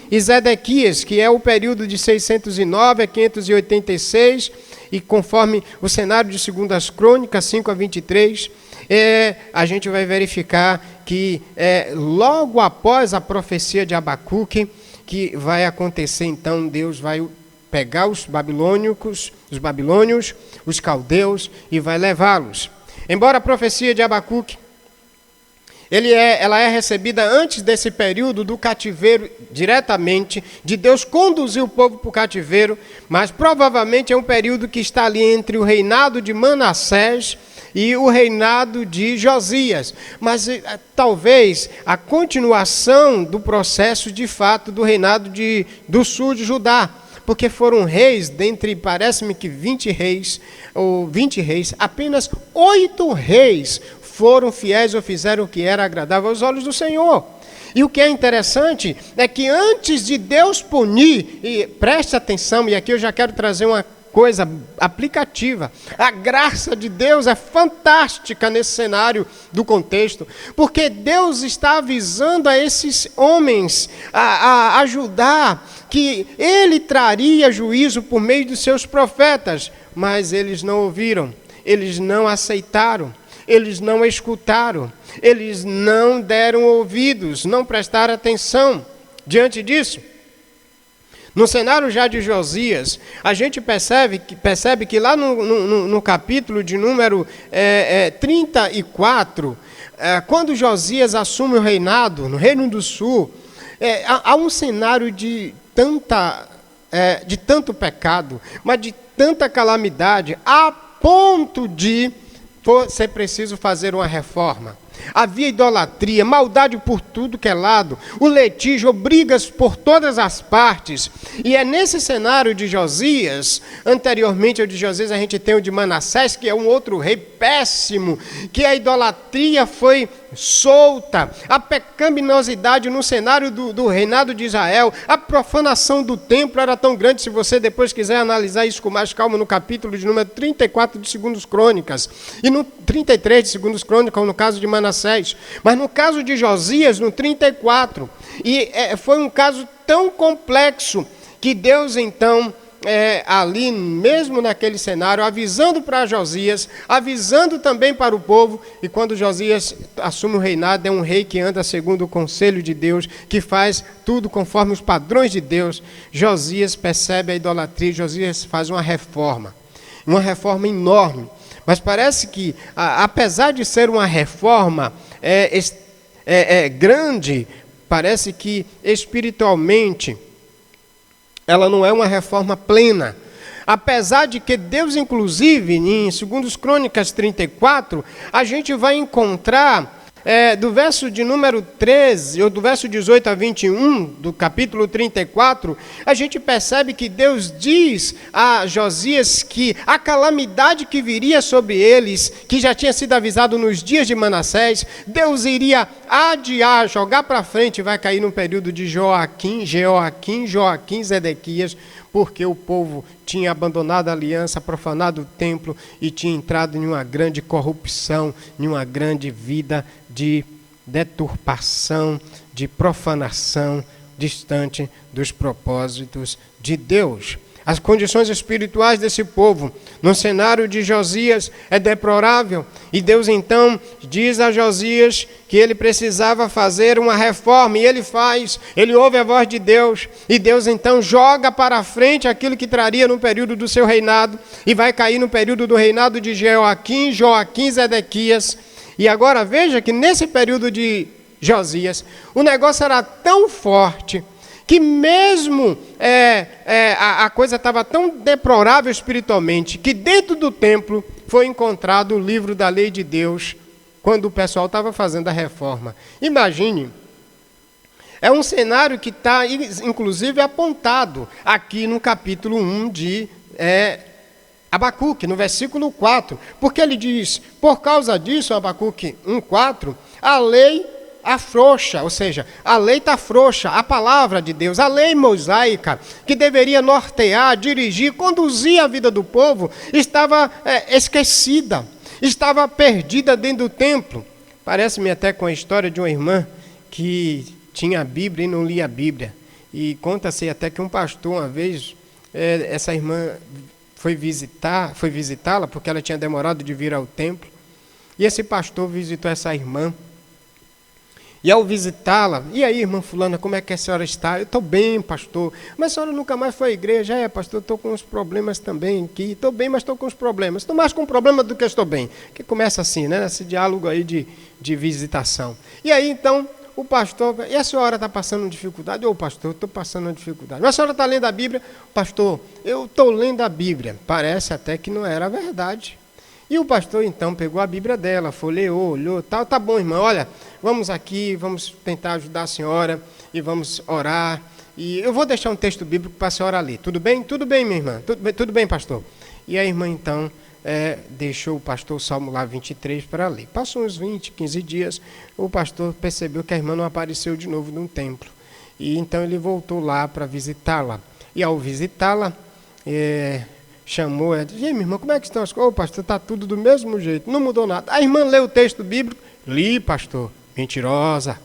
e Zedequias, que é o período de 609 a 586, e conforme o cenário de 2 Crônicas 5 a 23, a gente vai verificar que logo após a profecia de Abacuque, que vai acontecer então, Deus vai pegar os babilônios, os caldeus, e vai levá-los. Embora a profecia de Abacuque, ela é recebida antes desse período do cativeiro, diretamente, de Deus conduzir o povo para o cativeiro, mas provavelmente é um período que está ali entre o reinado de Manassés e o reinado de Josias. Mas talvez a continuação do processo, de fato, do reinado do sul de Judá, porque foram reis, dentre, parece-me que 20 reis, apenas 8 reis foram fiéis ou fizeram o que era agradável aos olhos do Senhor. E o que é interessante é que antes de Deus punir, e preste atenção, e aqui eu já quero trazer uma coisa aplicativa, a graça de Deus é fantástica nesse cenário do contexto, porque Deus está avisando a esses homens a ajudar, que Ele traria juízo por meio dos seus profetas, mas eles não ouviram, eles não aceitaram, eles não escutaram, eles não deram ouvidos, não prestaram atenção. Diante disso, no cenário já de Josias, a gente percebe que lá no capítulo de número 34, quando Josias assume o reinado, no Reino do Sul, há um cenário de tanto pecado, mas de tanta calamidade, a ponto de ser preciso fazer uma reforma. Havia idolatria, maldade por tudo que é lado, o litígio, brigas por todas as partes. E é nesse cenário de Josias, anteriormente ao de Josias a gente tem o de Manassés, que é um outro rei péssimo, que a idolatria foi solta, a pecaminosidade no cenário do reinado de Israel, a profanação do templo era tão grande, se você depois quiser analisar isso com mais calma, no capítulo de número 34 de 2 Crônicas, e no 33 de 2 Crônicas, no caso de Manassés, mas no caso de Josias, no 34, foi um caso tão complexo, que Deus então, ali mesmo naquele cenário, avisando para Josias, avisando também para o povo, e quando Josias assume o reinado, é um rei que anda segundo o conselho de Deus, que faz tudo conforme os padrões de Deus. Josias percebe a idolatria, Josias faz uma reforma enorme, mas parece que, apesar de ser uma reforma grande, parece que espiritualmente ela não é uma reforma plena. Apesar de que Deus, inclusive, em 2 Crônicas 34, a gente vai encontrar, do verso de número 13, ou do verso 18 a 21, do capítulo 34, a gente percebe que Deus diz a Josias que a calamidade que viria sobre eles, que já tinha sido avisado nos dias de Manassés, Deus iria adiar, jogar para frente, vai cair no período de Joaquim, Zedequias, porque o povo tinha abandonado a aliança, profanado o templo e tinha entrado em uma grande corrupção, em uma grande vida de deturpação, de profanação, distante dos propósitos de Deus. As condições espirituais desse povo, no cenário de Josias, é deplorável. E Deus então diz a Josias que ele precisava fazer uma reforma, e ele faz. Ele ouve a voz de Deus, e Deus então joga para frente aquilo que traria no período do seu reinado, e vai cair no período do reinado de Joaquim, Zedequias. E agora veja que nesse período de Josias, o negócio era tão forte, que mesmo a coisa estava tão deplorável espiritualmente, que dentro do templo foi encontrado o livro da lei de Deus, quando o pessoal estava fazendo a reforma. Imagine, é um cenário que está, inclusive, apontado aqui no capítulo 1 de Abacuque, no versículo 4, porque ele diz, por causa disso, Abacuque 1,4, a lei afrouxa, ou seja, a lei está frouxa, a palavra de Deus, a lei mosaica, que deveria nortear, dirigir, conduzir a vida do povo, estava esquecida, estava perdida dentro do templo. Parece-me até com a história de uma irmã que tinha a Bíblia e não lia a Bíblia. E conta-se até que um pastor, uma vez, essa irmã foi visitá-la, porque ela tinha demorado de vir ao templo, e esse pastor visitou essa irmã. E ao visitá-la, e aí, irmã fulana, como é que a senhora está? Eu estou bem, pastor, mas a senhora nunca mais foi à igreja. Pastor, estou com uns problemas também aqui, estou bem, mas estou com uns problemas. Estou mais com problema do que estou bem. Que começa assim, né? Esse diálogo aí de visitação. E aí, então, o pastor, e a senhora está passando dificuldade? Pastor, eu estou passando uma dificuldade. Mas a senhora está lendo a Bíblia? Pastor, eu estou lendo a Bíblia. Parece até que não era verdade. E o pastor, então, pegou a Bíblia dela, folheou, olhou, tal. Tá bom, irmã, olha, vamos aqui, vamos tentar ajudar a senhora e vamos orar. E eu vou deixar um texto bíblico para a senhora ler. Tudo bem? Tudo bem, minha irmã. Tudo bem, pastor. E a irmã, então, deixou o pastor o Salmo lá 23 para ler. Passou uns 20, 15 dias, o pastor percebeu que a irmã não apareceu de novo no templo. E então ele voltou lá para visitá-la. E ao visitá-la, chamou, disse, minha irmã, como é que estão as coisas? Pastor, está tudo do mesmo jeito, não mudou nada. A irmã leu o texto bíblico, li, pastor, mentirosa,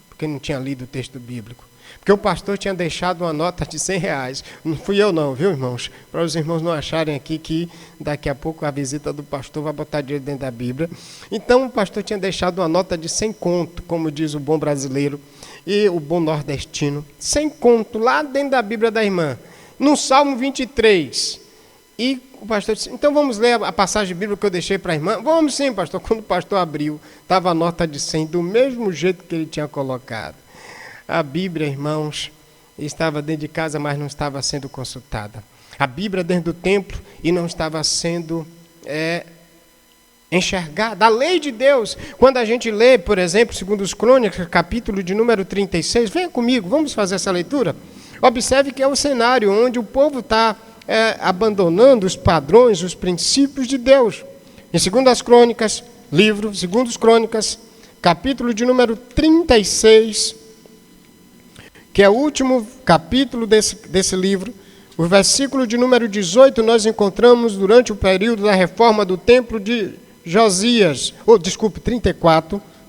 porque não tinha lido o texto bíblico. Porque o pastor tinha deixado uma nota de R$100. Não fui eu não, viu, irmãos? Para os irmãos não acharem aqui que daqui a pouco a visita do pastor vai botar dinheiro dentro da Bíblia. Então o pastor tinha deixado uma nota de 100 conto, como diz o bom brasileiro e o bom nordestino. 100 conto lá dentro da Bíblia da irmã, no Salmo 23. E o pastor disse, então vamos ler a passagem bíblica que eu deixei para a irmã? Vamos sim, pastor. Quando o pastor abriu, estava a nota de 100 do mesmo jeito que ele tinha colocado. A Bíblia, irmãos, estava dentro de casa, mas não estava sendo consultada. A Bíblia dentro do templo e não estava sendo enxergada. A lei de Deus, quando a gente lê, por exemplo, segundo os Crônicas, capítulo de número 36, venha comigo, vamos fazer essa leitura. Observe que é o cenário onde o povo está abandonando os padrões, os princípios de Deus. Em 2 Crônicas, livro, 2 Crônicas, capítulo de número 36, que é o último capítulo desse livro. O versículo de número 18 nós encontramos durante o período da reforma do templo de Josias.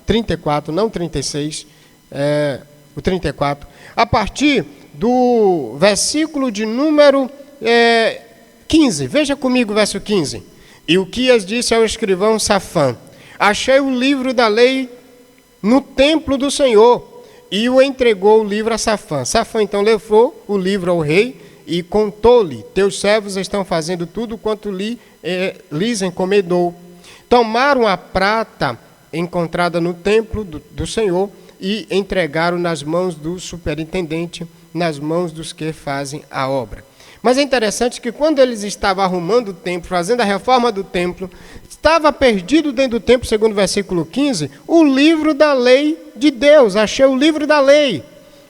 34, não 36, o 34. A partir do versículo de número 15. Veja comigo o verso 15. E Uquias disse ao escrivão Safã: achei o livro da lei no templo do Senhor. E o entregou o livro a Safã. Safã então levou o livro ao rei e contou-lhe: teus servos estão fazendo tudo quanto lhes encomendou. Tomaram a prata encontrada no templo do Senhor e entregaram nas mãos do superintendente, nas mãos dos que fazem a obra. Mas é interessante que quando eles estavam arrumando o templo, fazendo a reforma do templo, estava perdido dentro do templo, segundo o versículo 15, o livro da lei de Deus. Achei o livro da lei.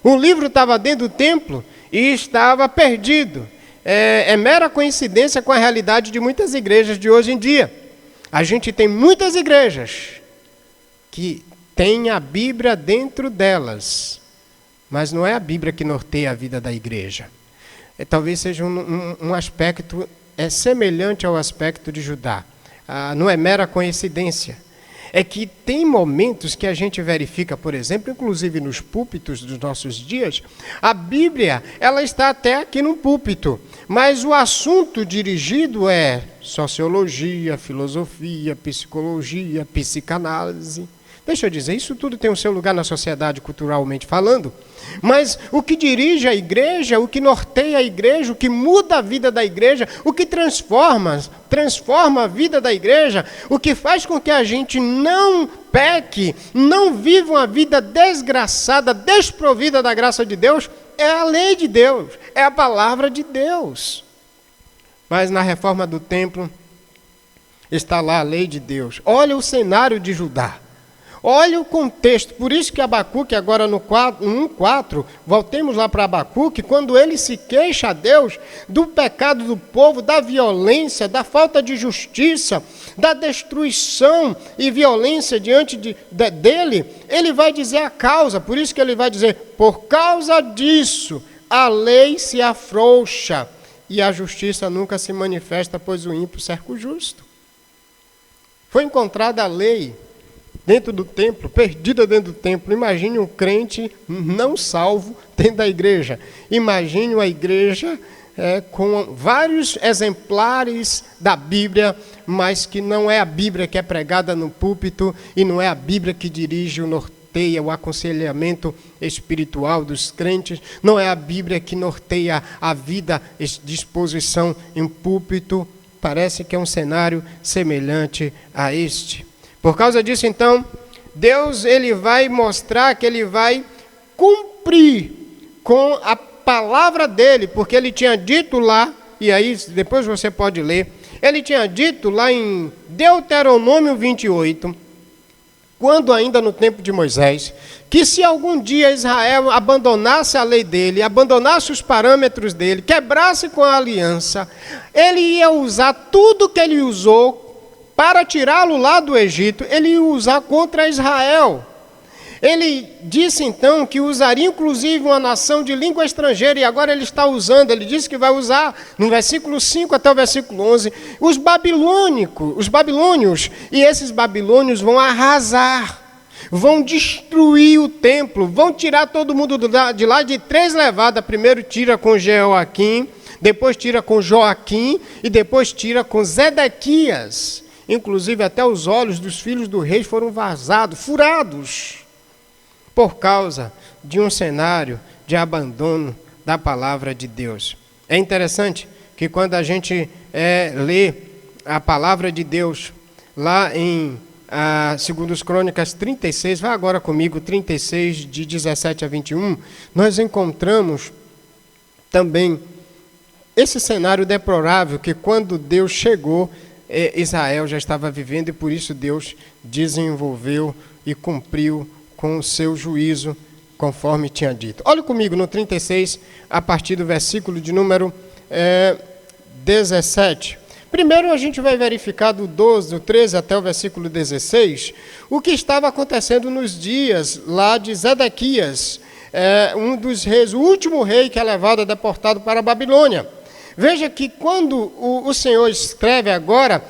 O livro estava dentro do templo e estava perdido. É mera coincidência com a realidade de muitas igrejas de hoje em dia. A gente tem muitas igrejas que têm a Bíblia dentro delas, mas não é a Bíblia que norteia a vida da igreja. Talvez seja um aspecto semelhante ao aspecto de Judá. Não é mera coincidência. É que tem momentos que a gente verifica, por exemplo, inclusive nos púlpitos dos nossos dias, a Bíblia, ela está até aqui no púlpito, mas o assunto dirigido é sociologia, filosofia, psicologia, psicanálise. Deixa eu dizer, isso tudo tem o seu lugar na sociedade culturalmente falando, mas o que dirige a igreja, o que norteia a igreja, o que muda a vida da igreja, o que transforma a vida da igreja, o que faz com que a gente não peque, não viva uma vida desgraçada, desprovida da graça de Deus, é a lei de Deus, é a palavra de Deus. Mas na reforma do templo está lá a lei de Deus. Olha o cenário de Judá. Olha o contexto, por isso que Abacuque, agora no 1:4, voltemos lá para Abacuque, quando ele se queixa a Deus do pecado do povo, da violência, da falta de justiça, da destruição e violência diante dele, ele vai dizer a causa, por isso que ele vai dizer: por causa disso a lei se afrouxa e a justiça nunca se manifesta, pois o ímpio cerca o justo. Foi encontrada a lei dentro do templo, perdida dentro do templo. Imagine um crente não salvo dentro da igreja. Imagine a igreja com vários exemplares da Bíblia, mas que não é a Bíblia que é pregada no púlpito e não é a Bíblia que dirige, norteia o aconselhamento espiritual dos crentes, não é a Bíblia que norteia a vida de exposição em púlpito. Parece que é um cenário semelhante a este. Por causa disso, então, Deus ele vai mostrar que ele vai cumprir com a palavra dele, porque ele tinha dito lá, e aí depois você pode ler, ele tinha dito lá em Deuteronômio 28, quando ainda no tempo de Moisés, que se algum dia Israel abandonasse a lei dele, abandonasse os parâmetros dele, quebrasse com a aliança, ele ia usar tudo que ele usou para tirá-lo lá do Egito, ele ia usar contra Israel. Ele disse então que usaria inclusive uma nação de língua estrangeira, e agora ele está usando, ele disse que vai usar, no versículo 5 até o versículo 11, os babilônios, e esses babilônios vão arrasar, vão destruir o templo, vão tirar todo mundo de lá de 3 levadas, primeiro tira com Jeoaquim, depois tira com Joaquim, e depois tira com Zedequias. Inclusive até os olhos dos filhos do rei foram vazados, furados, por causa de um cenário de abandono da palavra de Deus. É interessante que quando a gente lê a palavra de Deus, lá em 2 Crônicas 36, vai agora comigo, 36, de 17 a 21, nós encontramos também esse cenário deplorável que quando Deus chegou, Israel já estava vivendo, e por isso Deus desenvolveu e cumpriu com o seu juízo, conforme tinha dito. Olha comigo no 36, a partir do versículo de número 17. Primeiro a gente vai verificar do 12, do 13 até o versículo 16, o que estava acontecendo nos dias lá de Zedequias, um dos reis, o último rei que é levado, deportado para a Babilônia. Veja que quando o Senhor escreve agora,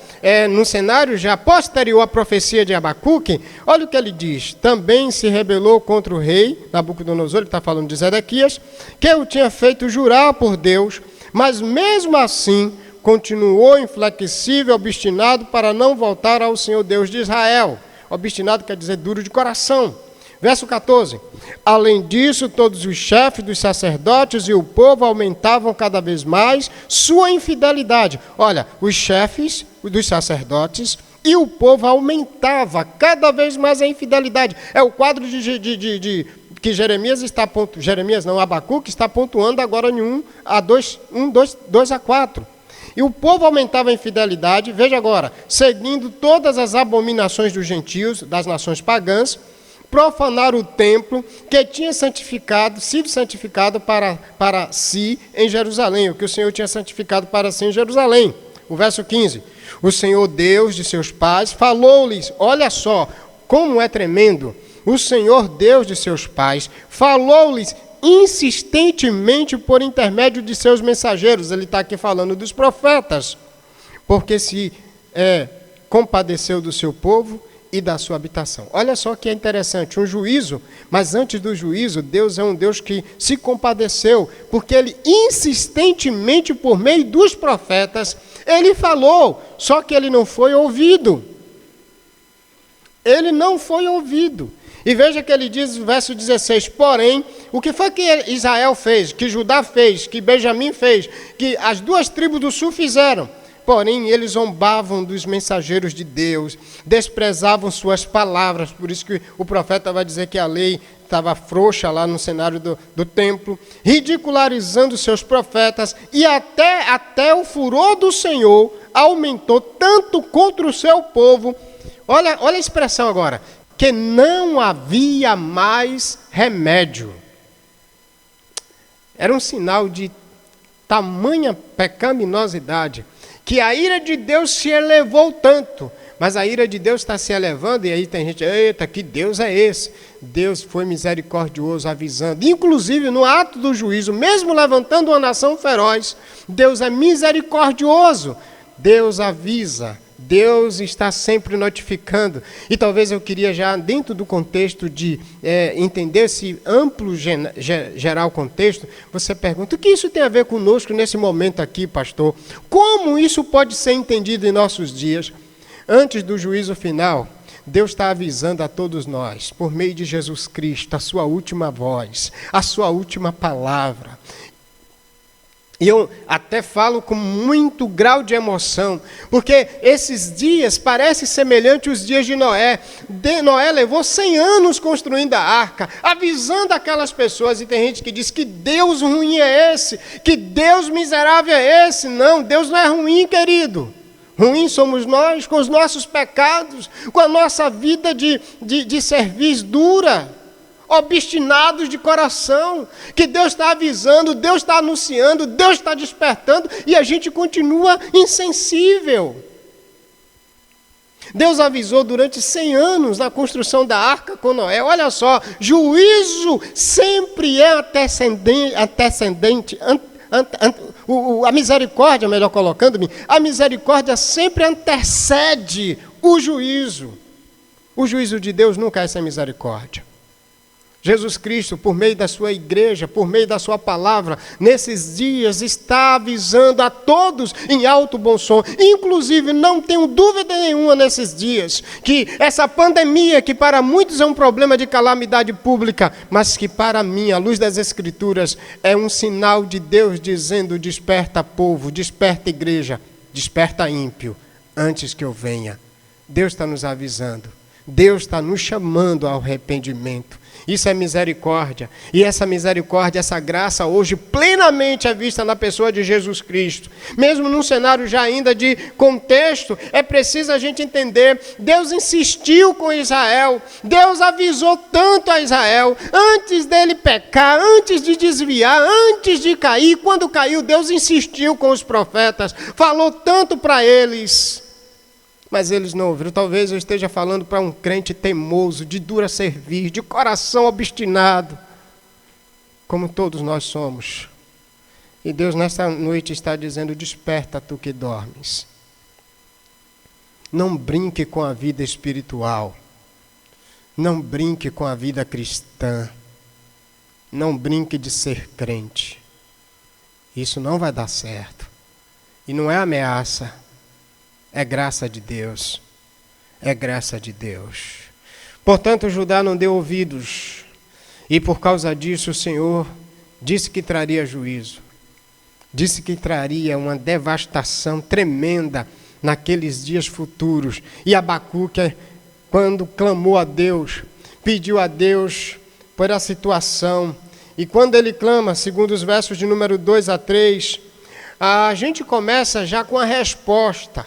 no cenário já posterior à profecia de Abacuque, olha o que ele diz: também se rebelou contra o rei Nabucodonosor, ele está falando de Zedequias, que eu tinha feito jurar por Deus, mas mesmo assim continuou inflexível, obstinado, para não voltar ao Senhor Deus de Israel. Obstinado quer dizer duro de coração. Verso 14. Além disso, todos os chefes dos sacerdotes e o povo aumentavam cada vez mais sua infidelidade. Olha, os chefes dos sacerdotes e o povo aumentava cada vez mais a infidelidade. É o quadro que Jeremias está pontuando. Jeremias não, Abacuque está pontuando agora em 2 a 4. E o povo aumentava a infidelidade, veja agora, seguindo todas as abominações dos gentios, das nações pagãs, profanaram o templo que tinha sido santificado para si em Jerusalém, o que o Senhor tinha santificado para si em Jerusalém. O verso 15, o Senhor Deus de seus pais falou-lhes, olha só como é tremendo, o Senhor Deus de seus pais falou-lhes insistentemente por intermédio de seus mensageiros. Ele está aqui falando dos profetas, porque se compadeceu do seu povo e da sua habitação. Olha só que é interessante, um juízo, mas antes do juízo, Deus é um Deus que se compadeceu, porque ele insistentemente, por meio dos profetas, ele falou, só que ele não foi ouvido. Ele não foi ouvido. E veja que ele diz no verso 16, porém, o que foi que Israel fez, que Judá fez, que Benjamim fez, que as duas tribos do sul fizeram? Porém, eles zombavam dos mensageiros de Deus, desprezavam suas palavras, por isso que o profeta vai dizer que a lei estava frouxa lá no cenário do templo, ridicularizando seus profetas, e até o furor do Senhor aumentou tanto contra o seu povo. Olha a expressão agora, que não havia mais remédio. Era um sinal de tamanha pecaminosidade, que a ira de Deus se elevou tanto, mas a ira de Deus está se elevando, e aí tem gente, eita, que Deus é esse? Deus foi misericordioso, avisando, inclusive no ato do juízo, mesmo levantando uma nação feroz, Deus é misericordioso, Deus avisa, Deus está sempre notificando. E talvez eu queria já, dentro do contexto de entender esse amplo, geral contexto, você pergunta, o que isso tem a ver conosco nesse momento aqui, pastor? Como isso pode ser entendido em nossos dias? Antes do juízo final, Deus está avisando a todos nós, por meio de Jesus Cristo, a sua última voz, a sua última palavra. E eu até falo com muito grau de emoção, porque esses dias parecem semelhantes aos dias de Noé. Noé levou 100 anos construindo a arca, avisando aquelas pessoas, e tem gente que diz que Deus ruim é esse, que Deus miserável é esse. Não, Deus não é ruim, querido. Ruim somos nós, com os nossos pecados, com a nossa vida de serviço dura, obstinados de coração, que Deus está avisando, Deus está anunciando, Deus está despertando, e a gente continua insensível. Deus avisou durante 100 anos na construção da arca com Noé. Olha só, juízo sempre é antecedente, a misericórdia, melhor colocando-me, a misericórdia sempre antecede o juízo. O juízo de Deus nunca é sem misericórdia. Jesus Cristo, por meio da sua igreja, por meio da sua palavra, nesses dias está avisando a todos em alto bom som. Inclusive, não tenho dúvida nenhuma nesses dias, que essa pandemia, que para muitos é um problema de calamidade pública, mas que para mim, à luz das Escrituras, é um sinal de Deus dizendo, desperta povo, desperta igreja, desperta ímpio, antes que eu venha. Deus está nos avisando. Deus está nos chamando ao arrependimento. Isso é misericórdia. E essa misericórdia, essa graça hoje plenamente é vista na pessoa de Jesus Cristo. Mesmo num cenário já ainda de contexto, é preciso a gente entender. Deus insistiu com Israel. Deus avisou tanto a Israel. Antes dele pecar, antes de desviar, antes de cair. Quando caiu, Deus insistiu com os profetas. Falou tanto para eles. Mas eles não ouviram. Talvez eu esteja falando para um crente teimoso, de dura servir, de coração obstinado, como todos nós somos. E Deus nesta noite está dizendo: desperta tu que dormes. Não brinque com a vida espiritual. Não brinque com a vida cristã. Não brinque de ser crente. Isso não vai dar certo. E não é ameaça. É graça de Deus. É graça de Deus. Portanto, Judá não deu ouvidos. E por causa disso o Senhor disse que traria juízo. Disse que traria uma devastação tremenda naqueles dias futuros. E Abacuque, quando clamou a Deus, pediu a Deus por a situação. E quando ele clama, segundo os versos de número 2 a 3, a gente começa já com a resposta.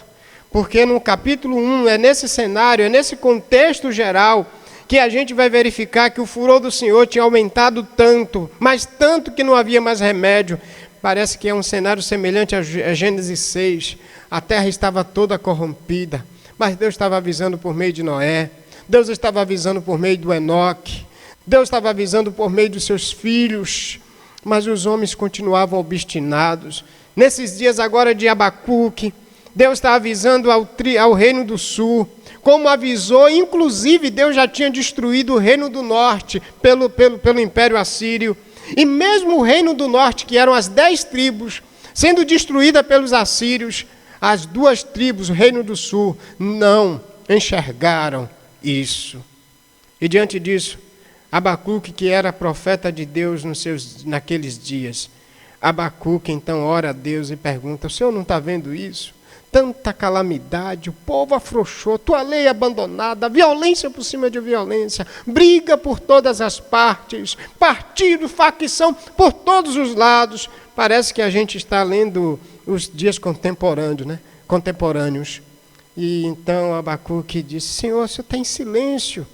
Porque no capítulo 1, é nesse cenário, é nesse contexto geral, que a gente vai verificar que o furor do Senhor tinha aumentado tanto, mas tanto que não havia mais remédio. Parece que é um cenário semelhante a Gênesis 6. A terra estava toda corrompida, mas Deus estava avisando por meio de Noé. Deus estava avisando por meio do Enoque. Deus estava avisando por meio dos seus filhos, mas os homens continuavam obstinados. Nesses dias agora de Abacuque, Deus está avisando ao reino do sul, como avisou, inclusive Deus já tinha destruído o reino do norte pelo Império Assírio. E mesmo o reino do norte, que eram as 10 tribos, sendo destruída pelos assírios, as 2 tribos, o reino do sul, não enxergaram isso. E diante disso, Abacuque, que era profeta de Deus naqueles dias, Abacuque então ora a Deus e pergunta: o Senhor não está vendo isso? Tanta calamidade, o povo afrouxou, tua lei é abandonada, violência por cima de violência, briga por todas as partes, partido, facção por todos os lados. Parece que a gente está lendo os dias contemporâneos, né? E então Abacuque disse: Senhor, você está em silêncio.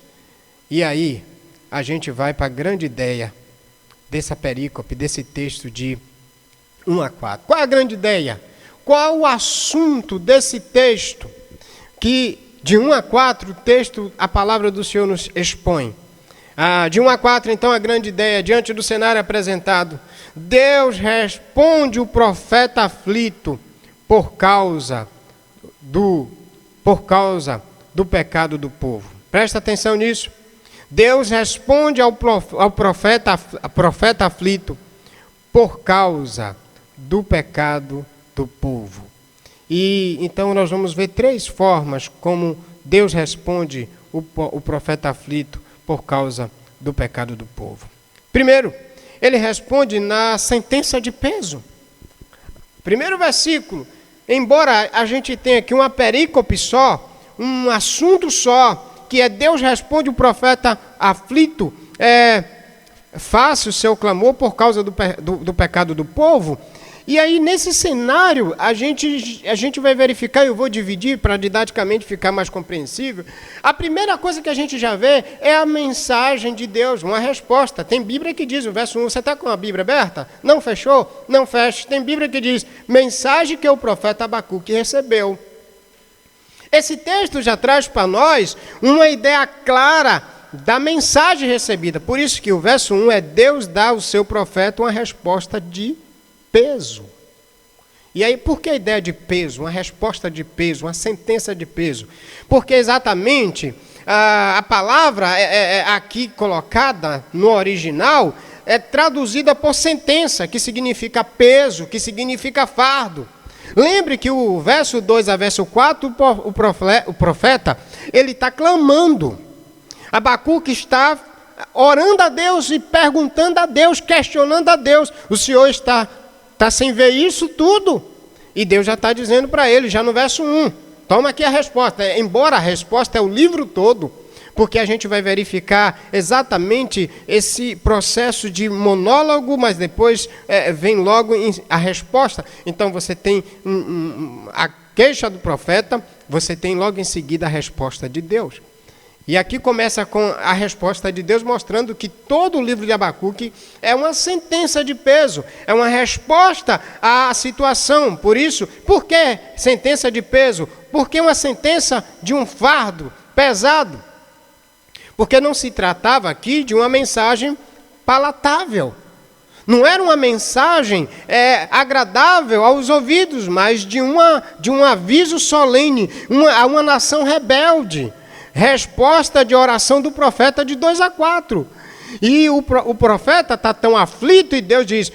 E aí a gente vai para a grande ideia dessa perícope, desse texto de 1 a 4. Qual é a grande ideia? Qual o assunto desse texto? Que de 1 a 4, o texto, a palavra do Senhor nos expõe. De 1 a 4, então, a grande ideia, diante do cenário apresentado, Deus responde o profeta aflito por causa do pecado do povo. Presta atenção nisso. Deus responde ao profeta aflito por causa do pecado do povo. E então nós vamos ver 3 formas como Deus responde o profeta aflito por causa do pecado do povo. Primeiro, ele responde na sentença de peso. Primeiro versículo, embora a gente tenha aqui uma perícope só, um assunto só, que é Deus responde o profeta aflito, faça o seu clamor por causa do pecado do povo. E aí, nesse cenário, a gente vai verificar, eu vou dividir para didaticamente ficar mais compreensível. A primeira coisa que a gente já vê é a mensagem de Deus, uma resposta. Tem Bíblia que diz, o verso 1, você está com a Bíblia aberta? Não fechou? Não feche. Tem Bíblia que diz, mensagem que o profeta Abacuque recebeu. Esse texto já traz para nós uma ideia clara da mensagem recebida. Por isso que o verso 1 é Deus dá ao seu profeta uma resposta de peso. E aí, por que a ideia de peso? Uma resposta de peso, uma sentença de peso? Porque exatamente a palavra aqui colocada no original é traduzida por sentença, que significa peso, que significa fardo. Lembre que o verso 2 a verso 4, o profeta, ele está clamando. Abacuque está orando a Deus e perguntando a Deus, questionando a Deus. O Senhor está sem ver isso tudo. E Deus já está dizendo para ele, já no verso 1. Toma aqui a resposta. Embora a resposta é o livro todo, Porque a gente vai verificar exatamente esse processo de monólogo, mas depois vem logo a resposta. Então você tem a queixa do profeta, você tem logo em seguida a resposta de Deus. E aqui começa com a resposta de Deus, mostrando que todo o livro de Abacuque é uma sentença de peso, é uma resposta à situação. Por isso, por que sentença de peso? Porque uma sentença de um fardo pesado. Porque não se tratava aqui de uma mensagem palatável. Não era uma mensagem agradável aos ouvidos, mas de um aviso solene a uma nação rebelde. Resposta de oração do profeta de 2-4. E o profeta está tão aflito e Deus diz,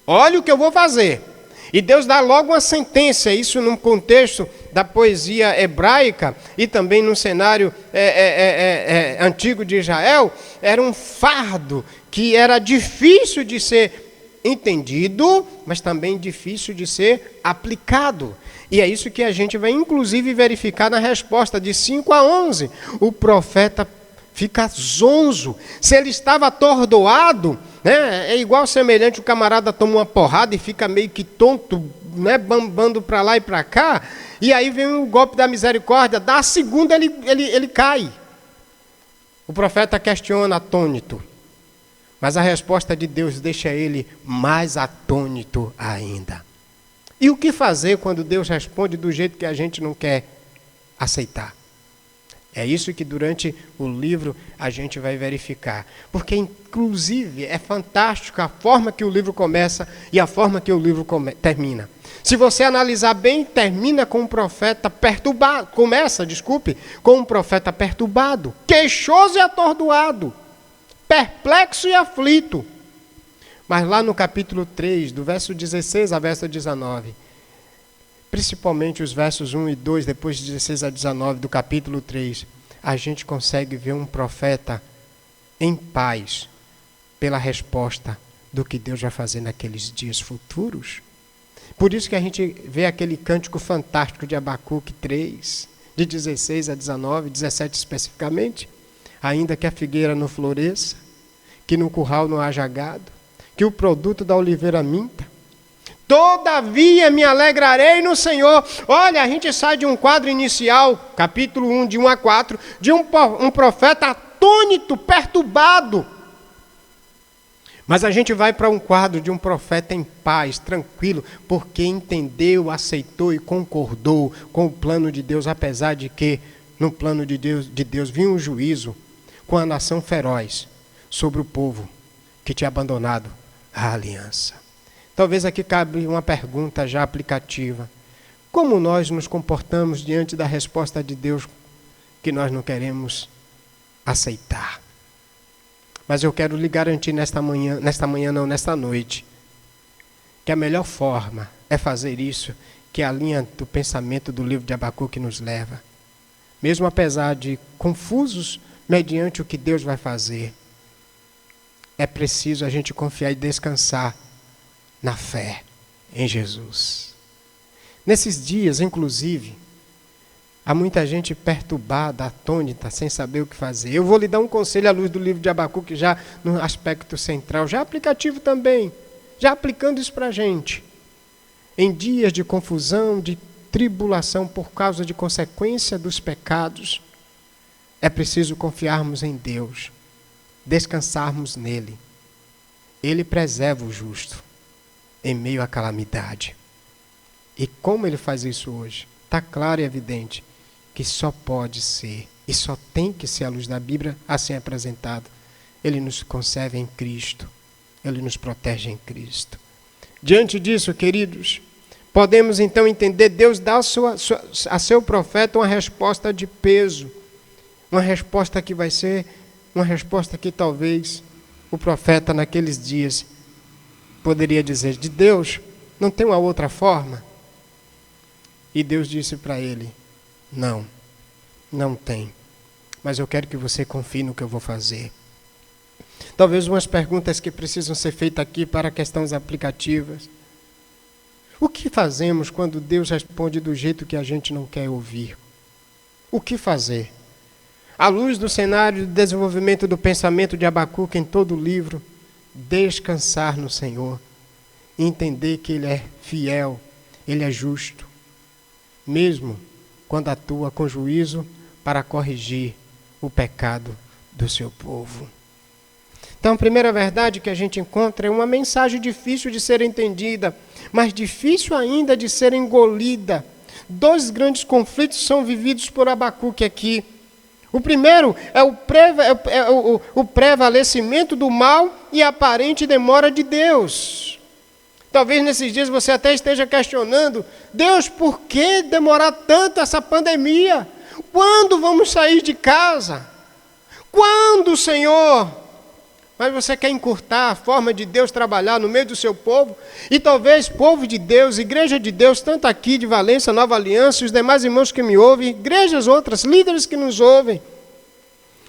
olha o que eu vou fazer. E Deus dá logo uma sentença, isso num contexto da poesia hebraica e também no cenário antigo de Israel, era um fardo que era difícil de ser entendido, mas também difícil de ser aplicado. E é isso que a gente vai inclusive verificar na resposta de 5-11. O profeta fica zonzo. Se ele estava atordoado, né, é igual semelhante, o camarada toma uma porrada e fica meio que tonto, né, bambando para lá e para cá, e aí vem o golpe da misericórdia, da segunda ele cai. O profeta questiona atônito, mas a resposta de Deus deixa ele mais atônito ainda. E o que fazer quando Deus responde do jeito que a gente não quer aceitar? É isso que durante o livro a gente vai verificar. Porque, inclusive, é fantástico a forma que o livro começa e a forma que o livro termina. Se você analisar bem, termina com um profeta perturbado. Com um profeta perturbado, queixoso e atordoado, perplexo e aflito. Mas lá no capítulo 3, do verso 16 a verso 19, principalmente os versos 1 e 2, depois de 16 a 19 do capítulo 3, a gente consegue ver um profeta em paz pela resposta do que Deus vai fazer naqueles dias futuros. Por isso que a gente vê aquele cântico fantástico de Abacuque 3, de 16 a 19, 17 especificamente. Ainda que a figueira não floresça, que no curral não haja gado, que o produto da oliveira minta, todavia me alegrarei no Senhor. Olha, a gente sai de um quadro inicial, capítulo 1, de 1-4, de um profeta atônito, perturbado. Mas a gente vai para um quadro de um profeta em paz, tranquilo, porque entendeu, aceitou e concordou com o plano de Deus, apesar de que no plano de Deus vinha um juízo com a nação feroz sobre o povo que tinha abandonado a aliança. Talvez aqui cabe uma pergunta já aplicativa. Como nós nos comportamos diante da resposta de Deus que nós não queremos aceitar? Mas eu quero lhe garantir nesta noite, que a melhor forma é fazer isso, que é a linha do pensamento do livro de Abacuque nos leva. Mesmo apesar de confusos mediante o que Deus vai fazer, é preciso a gente confiar e descansar na fé em Jesus. Nesses dias, inclusive, há muita gente perturbada, atônita, sem saber o que fazer. Eu vou lhe dar um conselho à luz do livro de Abacuque, já no aspecto central, já aplicativo também, já aplicando isso para a gente. Em dias de confusão, de tribulação por causa de consequência dos pecados, é preciso confiarmos em Deus, descansarmos nele. Ele preserva o justo em meio à calamidade. E como ele faz isso hoje? Está claro e evidente que só pode ser, e só tem que ser à luz da Bíblia assim apresentado. Ele nos conserva em Cristo. Ele nos protege em Cristo. Diante disso, queridos, podemos então entender, Deus dá a seu profeta uma resposta de peso. Uma resposta que vai ser uma resposta que talvez o profeta naqueles dias poderia dizer, de Deus, não tem uma outra forma? E Deus disse para ele, não tem. Mas eu quero que você confie no que eu vou fazer. Talvez umas perguntas que precisam ser feitas aqui para questões aplicativas. O que fazemos quando Deus responde do jeito que a gente não quer ouvir? O que fazer? à luz do cenário de desenvolvimento do pensamento de Abacuque em todo o livro, descansar no Senhor, entender que Ele é fiel, Ele é justo, mesmo quando atua com juízo para corrigir o pecado do seu povo. Então, a primeira verdade que a gente encontra é uma mensagem difícil de ser entendida, mas difícil ainda de ser engolida. 2 grandes conflitos são vividos por Abacuque aqui. O primeiro é o prevalecimento do mal e a aparente demora de Deus. Talvez nesses dias você até esteja questionando: Deus, por que demorar tanto essa pandemia? Quando vamos sair de casa? Quando, Senhor? Mas você quer encurtar a forma de Deus trabalhar no meio do seu povo? E talvez povo de Deus, igreja de Deus, tanto aqui de Valência, Nova Aliança, e os demais irmãos que me ouvem, igrejas outras, líderes que nos ouvem,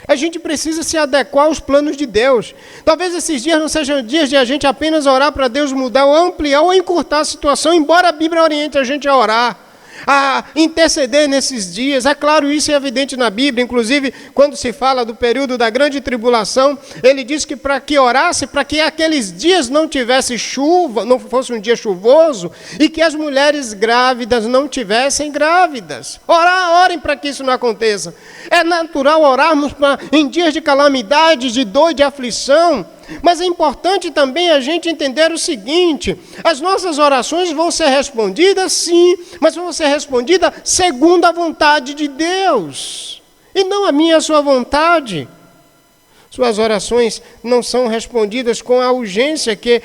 a gente precisa se adequar aos planos de Deus. Talvez esses dias não sejam dias de a gente apenas orar para Deus mudar, ou ampliar, ou encurtar a situação, embora a Bíblia oriente a gente a orar, a interceder nesses dias. É claro, isso é evidente na Bíblia. Inclusive, quando se fala do período da grande tribulação, ele diz que para que orasse, para que aqueles dias não tivesse chuva, não fosse um dia chuvoso, e que as mulheres grávidas não tivessem grávidas. Orem para que isso não aconteça. É natural orarmos em dias de calamidade, de dor, de aflição. Mas é importante também a gente entender o seguinte: as nossas orações vão ser respondidas, sim, mas vão ser respondidas segundo a vontade de Deus, e não a minha e a sua vontade. Suas orações não são respondidas com a urgência que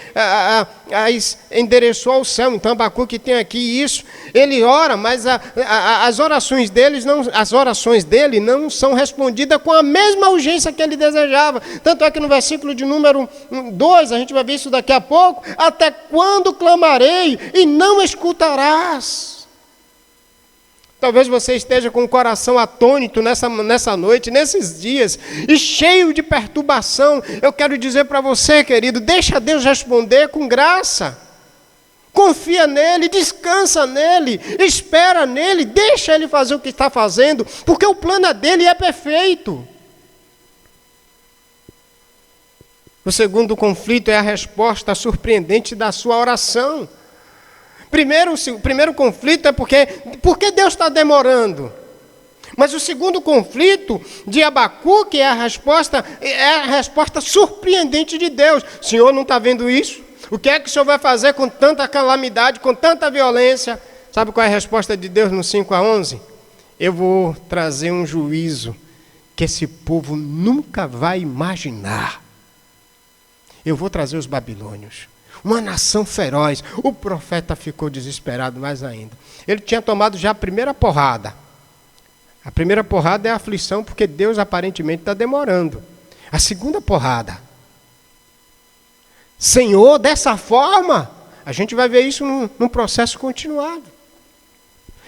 endereçou ao céu. Então Abacuque tem aqui isso. Ele ora, mas as orações dele não são respondidas com a mesma urgência que ele desejava. Tanto é que no versículo de número 2, a gente vai ver isso daqui a pouco: até quando clamarei e não escutarás? Talvez você esteja com o coração atônito nessa noite, nesses dias, e cheio de perturbação. Eu quero dizer para você, querido, deixa Deus responder com graça. Confia nele, descansa nele, espera nele, deixa ele fazer o que está fazendo, porque o plano dele é perfeito. O segundo conflito é a resposta surpreendente da sua oração. O primeiro conflito é porque Deus está demorando. Mas o segundo conflito de Abacuque é a resposta surpreendente de Deus. O Senhor não está vendo isso? O que é que o Senhor vai fazer com tanta calamidade, com tanta violência? Sabe qual é a resposta de Deus no 5-11? Eu vou trazer um juízo que esse povo nunca vai imaginar. Eu vou trazer os babilônios. Uma nação feroz. O profeta ficou desesperado mais ainda. Ele tinha tomado já a primeira porrada. A primeira porrada é a aflição, porque Deus aparentemente está demorando. A segunda porrada: Senhor, dessa forma? A gente vai ver isso num processo continuado.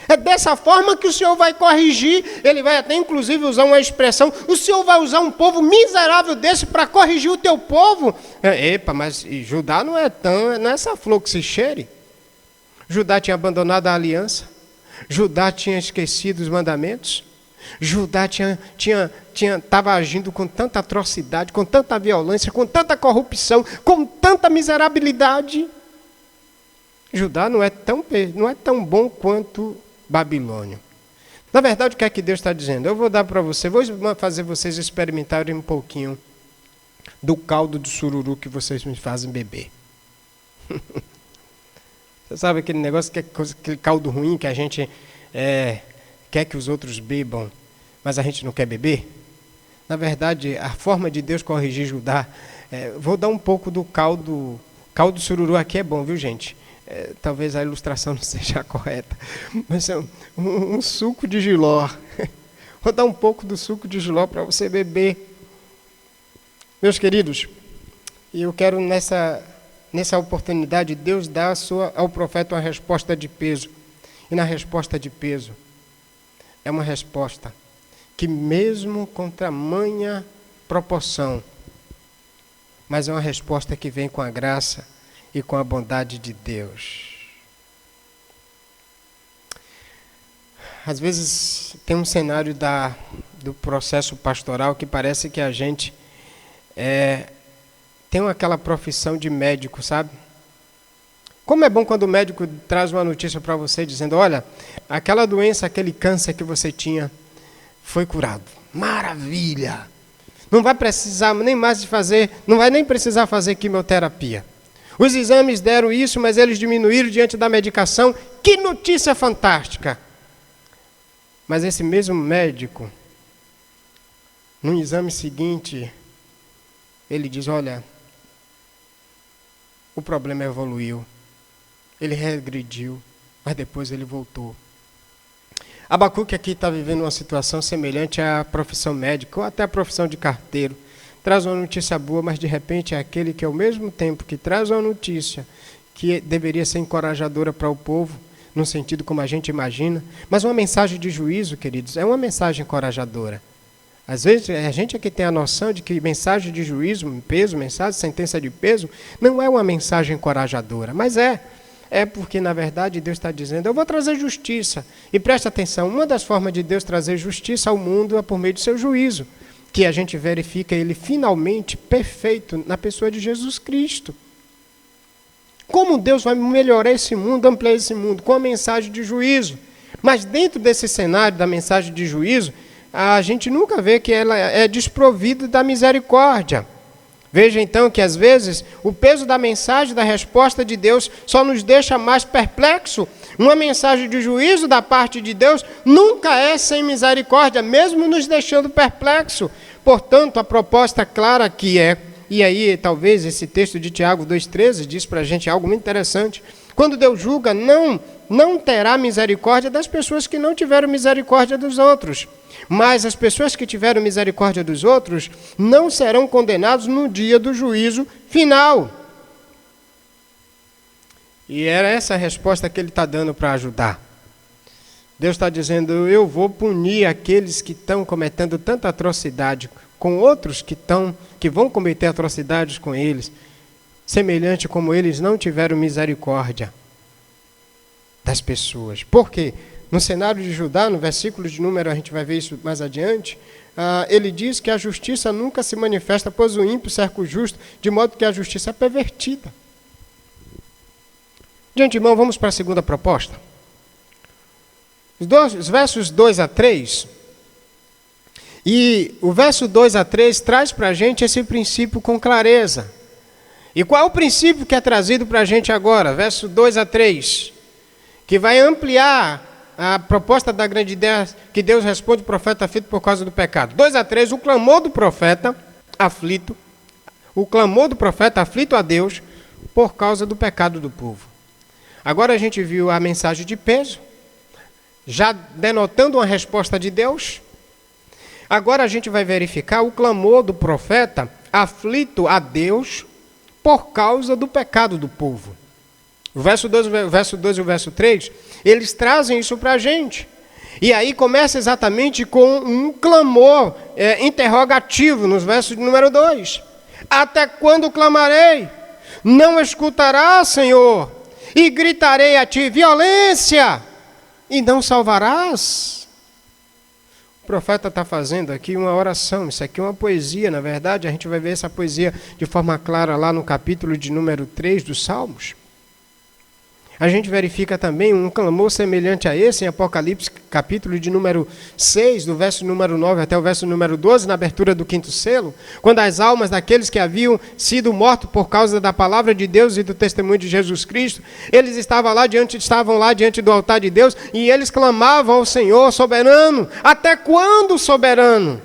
É dessa forma que o Senhor vai corrigir. Ele vai até inclusive usar uma expressão: o Senhor vai usar um povo miserável desse para corrigir o teu povo? Epa, mas Judá não é essa flor que se cheire. Judá tinha abandonado a aliança. Judá tinha esquecido os mandamentos. Judá estava agindo com tanta atrocidade, com tanta violência, com tanta corrupção, com tanta miserabilidade. Judá não é tão bom quanto Babilônia. Na verdade, o que é que Deus está dizendo? Eu vou dar para você, vou fazer vocês experimentarem um pouquinho do caldo de sururu que vocês me fazem beber. Você sabe aquele negócio, aquele caldo ruim que a gente quer que os outros bebam, mas a gente não quer beber? Na verdade, a forma de Deus corrigir Judá, vou dar um pouco do caldo de sururu aqui é bom, viu, gente? Talvez a ilustração não seja a correta, mas é um suco de jiló. Vou dar um pouco do suco de jiló para você beber. Meus queridos, eu quero nessa oportunidade, Deus dá ao profeta uma resposta de peso. E na resposta de peso, é uma resposta que mesmo com tamanha proporção, mas é uma resposta que vem com a graça e com a bondade de Deus. Às vezes tem um cenário da do processo pastoral que parece que a gente tem aquela profissão de médico, sabe? Como é bom quando o médico traz uma notícia para você dizendo, olha, aquela doença, aquele câncer que você tinha foi curado. Maravilha! Não vai precisar nem mais de fazer, não vai nem precisar fazer quimioterapia. Os exames deram isso, mas eles diminuíram diante da medicação. Que notícia fantástica! Mas esse mesmo médico, no exame seguinte, ele diz, olha, o problema evoluiu. Ele regrediu, mas depois ele voltou. Abacuque aqui está vivendo uma situação semelhante à profissão médica, ou até à profissão de carteiro. Traz uma notícia boa, mas de repente é aquele que ao mesmo tempo que traz uma notícia que deveria ser encorajadora para o povo, no sentido como a gente imagina, mas uma mensagem de juízo, queridos, é uma mensagem encorajadora. Às vezes a gente aqui tem a noção de que mensagem de juízo, peso, mensagem, sentença de peso, não é uma mensagem encorajadora, mas é porque, na verdade, Deus está dizendo, eu vou trazer justiça. E preste atenção, uma das formas de Deus trazer justiça ao mundo é por meio do seu juízo, que a gente verifica ele finalmente perfeito na pessoa de Jesus Cristo. Como Deus vai melhorar esse mundo, ampliar esse mundo? Com a mensagem de juízo. Mas dentro desse cenário da mensagem de juízo, a gente nunca vê que ela é desprovida da misericórdia. Veja então que às vezes o peso da mensagem, da resposta de Deus só nos deixa mais perplexo. Uma mensagem de juízo da parte de Deus nunca é sem misericórdia, mesmo nos deixando perplexo. Portanto, a proposta clara aqui é, e aí talvez esse texto de Tiago 2,13 diz para a gente algo muito interessante. Quando Deus julga, não terá misericórdia das pessoas que não tiveram misericórdia dos outros. Mas as pessoas que tiveram misericórdia dos outros não serão condenados no dia do juízo final. E era essa a resposta que ele está dando para ajudar. Deus está dizendo, eu vou punir aqueles que estão cometendo tanta atrocidade com outros que vão cometer atrocidades com eles, semelhante como eles não tiveram misericórdia das pessoas. Por quê? No cenário de Judá, no versículo de número, a gente vai ver isso mais adiante, ele diz que a justiça nunca se manifesta, pois o ímpio cerca o justo, de modo que a justiça é pervertida. De antemão, vamos para a segunda proposta. Os versos 2 a 3, e o verso 2 a 3 traz para a gente esse princípio com clareza. E qual é o princípio que é trazido para a gente agora? Verso 2 a 3, que vai ampliar a proposta da grande ideia que Deus responde ao profeta aflito por causa do pecado. 2 a 3, o clamor do profeta aflito a Deus por causa do pecado do povo. Agora a gente viu a mensagem de peso, já denotando uma resposta de Deus. Agora a gente vai verificar o clamor do profeta aflito a Deus por causa do pecado do povo. O verso 2 e o verso 3, eles trazem isso para a gente. E aí começa exatamente com um clamor interrogativo, nos versos de número 2. Até quando clamarei? Não escutarás, Senhor, e gritarei a ti, violência, e não salvarás. O profeta está fazendo aqui uma oração, isso aqui é uma poesia, na verdade, a gente vai ver essa poesia de forma clara lá no capítulo de número 3 dos Salmos. A gente verifica também um clamor semelhante a esse em Apocalipse, capítulo de número 6, do verso número 9 até o verso número 12, na abertura do 5º selo, quando as almas daqueles que haviam sido mortos por causa da palavra de Deus e do testemunho de Jesus Cristo, eles estavam lá diante do altar de Deus, e eles clamavam ao Senhor, soberano, até quando, soberano?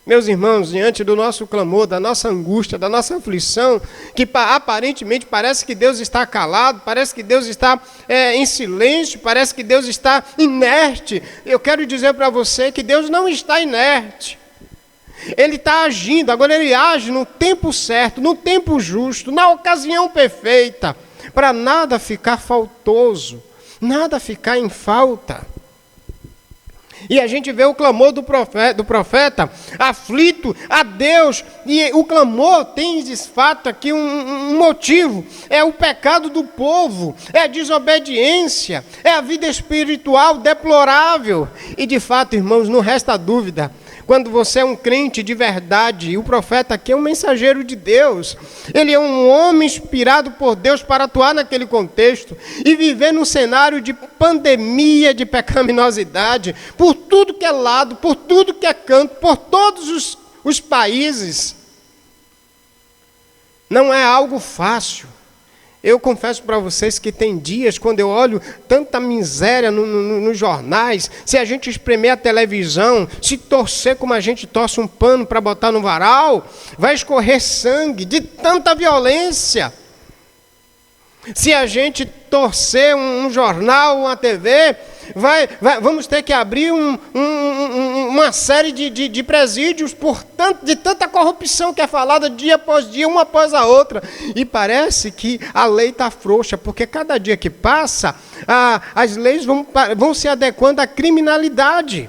Meus irmãos, diante do nosso clamor, da nossa angústia, da nossa aflição, que aparentemente parece que Deus está calado, parece que Deus está em silêncio, parece que Deus está inerte. Eu quero dizer para você que Deus não está inerte. Ele está agindo, agora ele age no tempo certo, no tempo justo, na ocasião perfeita, para nada ficar faltoso, nada ficar em falta. E a gente vê o clamor do profeta aflito a Deus. E o clamor tem, de fato, aqui um motivo. É o pecado do povo, é a desobediência, é a vida espiritual deplorável. E, de fato, irmãos, não resta dúvida. Quando você é um crente de verdade, o profeta aqui é um mensageiro de Deus. Ele é um homem inspirado por Deus para atuar naquele contexto e viver num cenário de pandemia, de pecaminosidade, por tudo que é lado, por tudo que é canto, por todos os países. Não é algo fácil. Eu confesso para vocês que tem dias, quando eu olho tanta miséria nos jornais, se a gente espremer a televisão, se torcer como a gente torce um pano para botar no varal, vai escorrer sangue de tanta violência. Se a gente torcer um jornal, uma TV, vamos ter que abrir uma série de presídios de tanta corrupção que é falada dia após dia, uma após a outra. E parece que a lei está frouxa, porque cada dia que passa, as leis vão se adequando à criminalidade.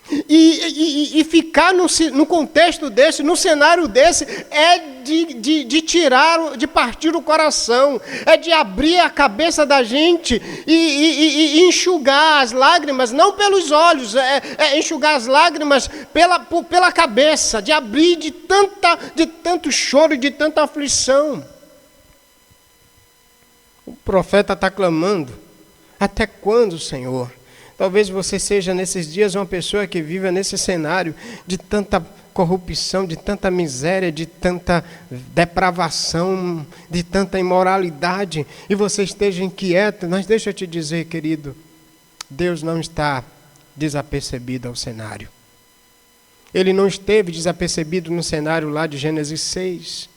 E ficar no contexto desse, no cenário desse, é de partir o coração, é de abrir a cabeça da gente e enxugar as lágrimas, não pelos olhos, é enxugar as lágrimas pela cabeça, de abrir de tanto choro e de tanta aflição. O profeta está clamando: até quando, Senhor? Talvez você seja, nesses dias, uma pessoa que viva nesse cenário de tanta corrupção, de tanta miséria, de tanta depravação, de tanta imoralidade, e você esteja inquieto. Mas deixa eu te dizer, querido, Deus não está desapercebido ao cenário. Ele não esteve desapercebido no cenário lá de Gênesis 6.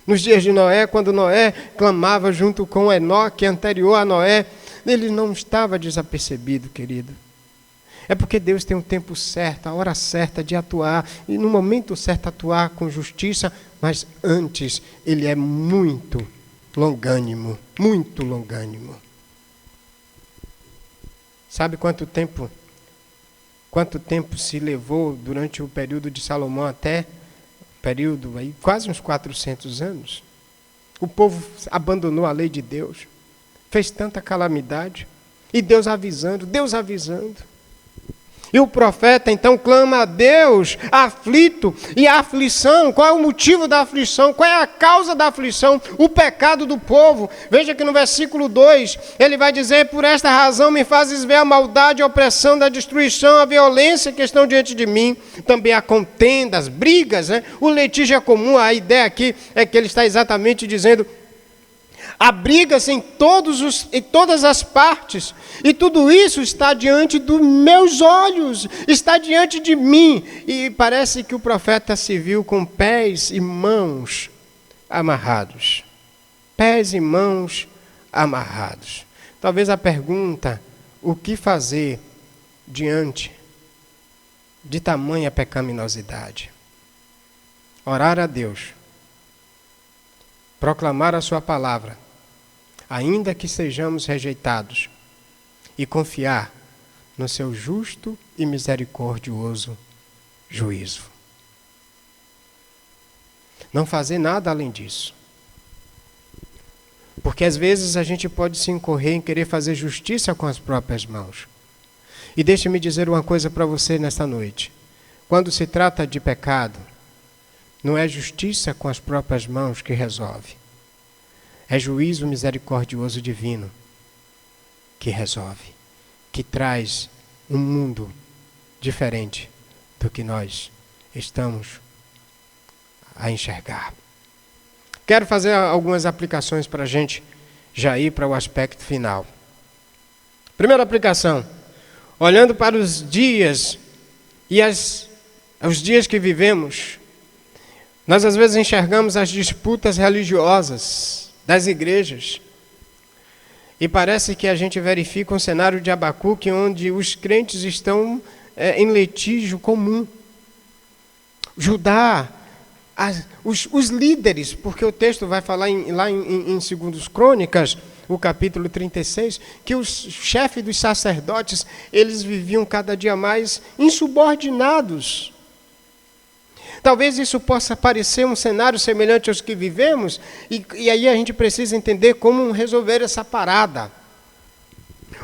Nos dias de Noé, quando Noé clamava junto com Enoque, anterior a Noé, ele não estava desapercebido, querido. É porque Deus tem um tempo certo, a hora certa de atuar, e no momento certo atuar com justiça, mas antes ele é muito longânimo, muito longânimo. Sabe quanto tempo se levou durante o período de Salomão até o período aí, quase uns 400 anos? O povo abandonou a lei de Deus. Fez tanta calamidade, e Deus avisando. E o profeta então clama a Deus, aflito, e a aflição, qual é o motivo da aflição? Qual é a causa da aflição? O pecado do povo. Veja que no versículo 2, ele vai dizer: por esta razão me fazes ver a maldade, a opressão, da destruição, a violência que estão diante de mim. Também há contendas, brigas, né? O litígio é comum. A ideia aqui é que ele está exatamente dizendo: há brigas em todas as partes, e tudo isso está diante dos meus olhos, está diante de mim. E parece que o profeta se viu com pés e mãos amarrados. Pés e mãos amarrados. Talvez a pergunta: o que fazer diante de tamanha pecaminosidade? Orar a Deus, proclamar a sua palavra, ainda que sejamos rejeitados, e confiar no seu justo e misericordioso juízo. Não fazer nada além disso. Porque às vezes a gente pode se incorrer em querer fazer justiça com as próprias mãos. E deixe-me dizer uma coisa para você nesta noite. Quando se trata de pecado, não é justiça com as próprias mãos que resolve. É juízo misericordioso divino que resolve, que traz um mundo diferente do que nós estamos a enxergar. Quero fazer algumas aplicações para a gente já ir para o aspecto final. Primeira aplicação: olhando para os dias e os dias que vivemos, nós às vezes enxergamos as disputas religiosas das igrejas, e parece que a gente verifica um cenário de Abacuque onde os crentes estão em litígio comum. Judá, os líderes, porque o texto vai falar lá em 2 Crônicas, o capítulo 36, que os chefes dos sacerdotes, eles viviam cada dia mais insubordinados. Talvez isso possa parecer um cenário semelhante aos que vivemos, e aí a gente precisa entender como resolver essa parada.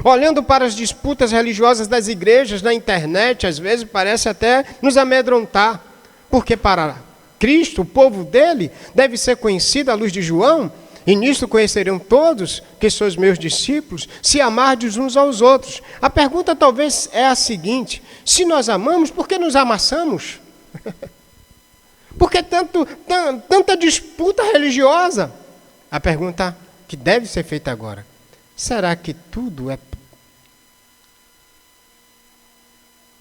Olhando para as disputas religiosas das igrejas na internet, às vezes parece até nos amedrontar, porque para Cristo, o povo dele, deve ser conhecido à luz de João, e nisto conhecerão todos que sois meus discípulos, se amardes uns aos outros. A pergunta talvez é a seguinte: se nós amamos, por que nos amassamos? Por que tanta disputa religiosa? A pergunta que deve ser feita agora: será que tudo é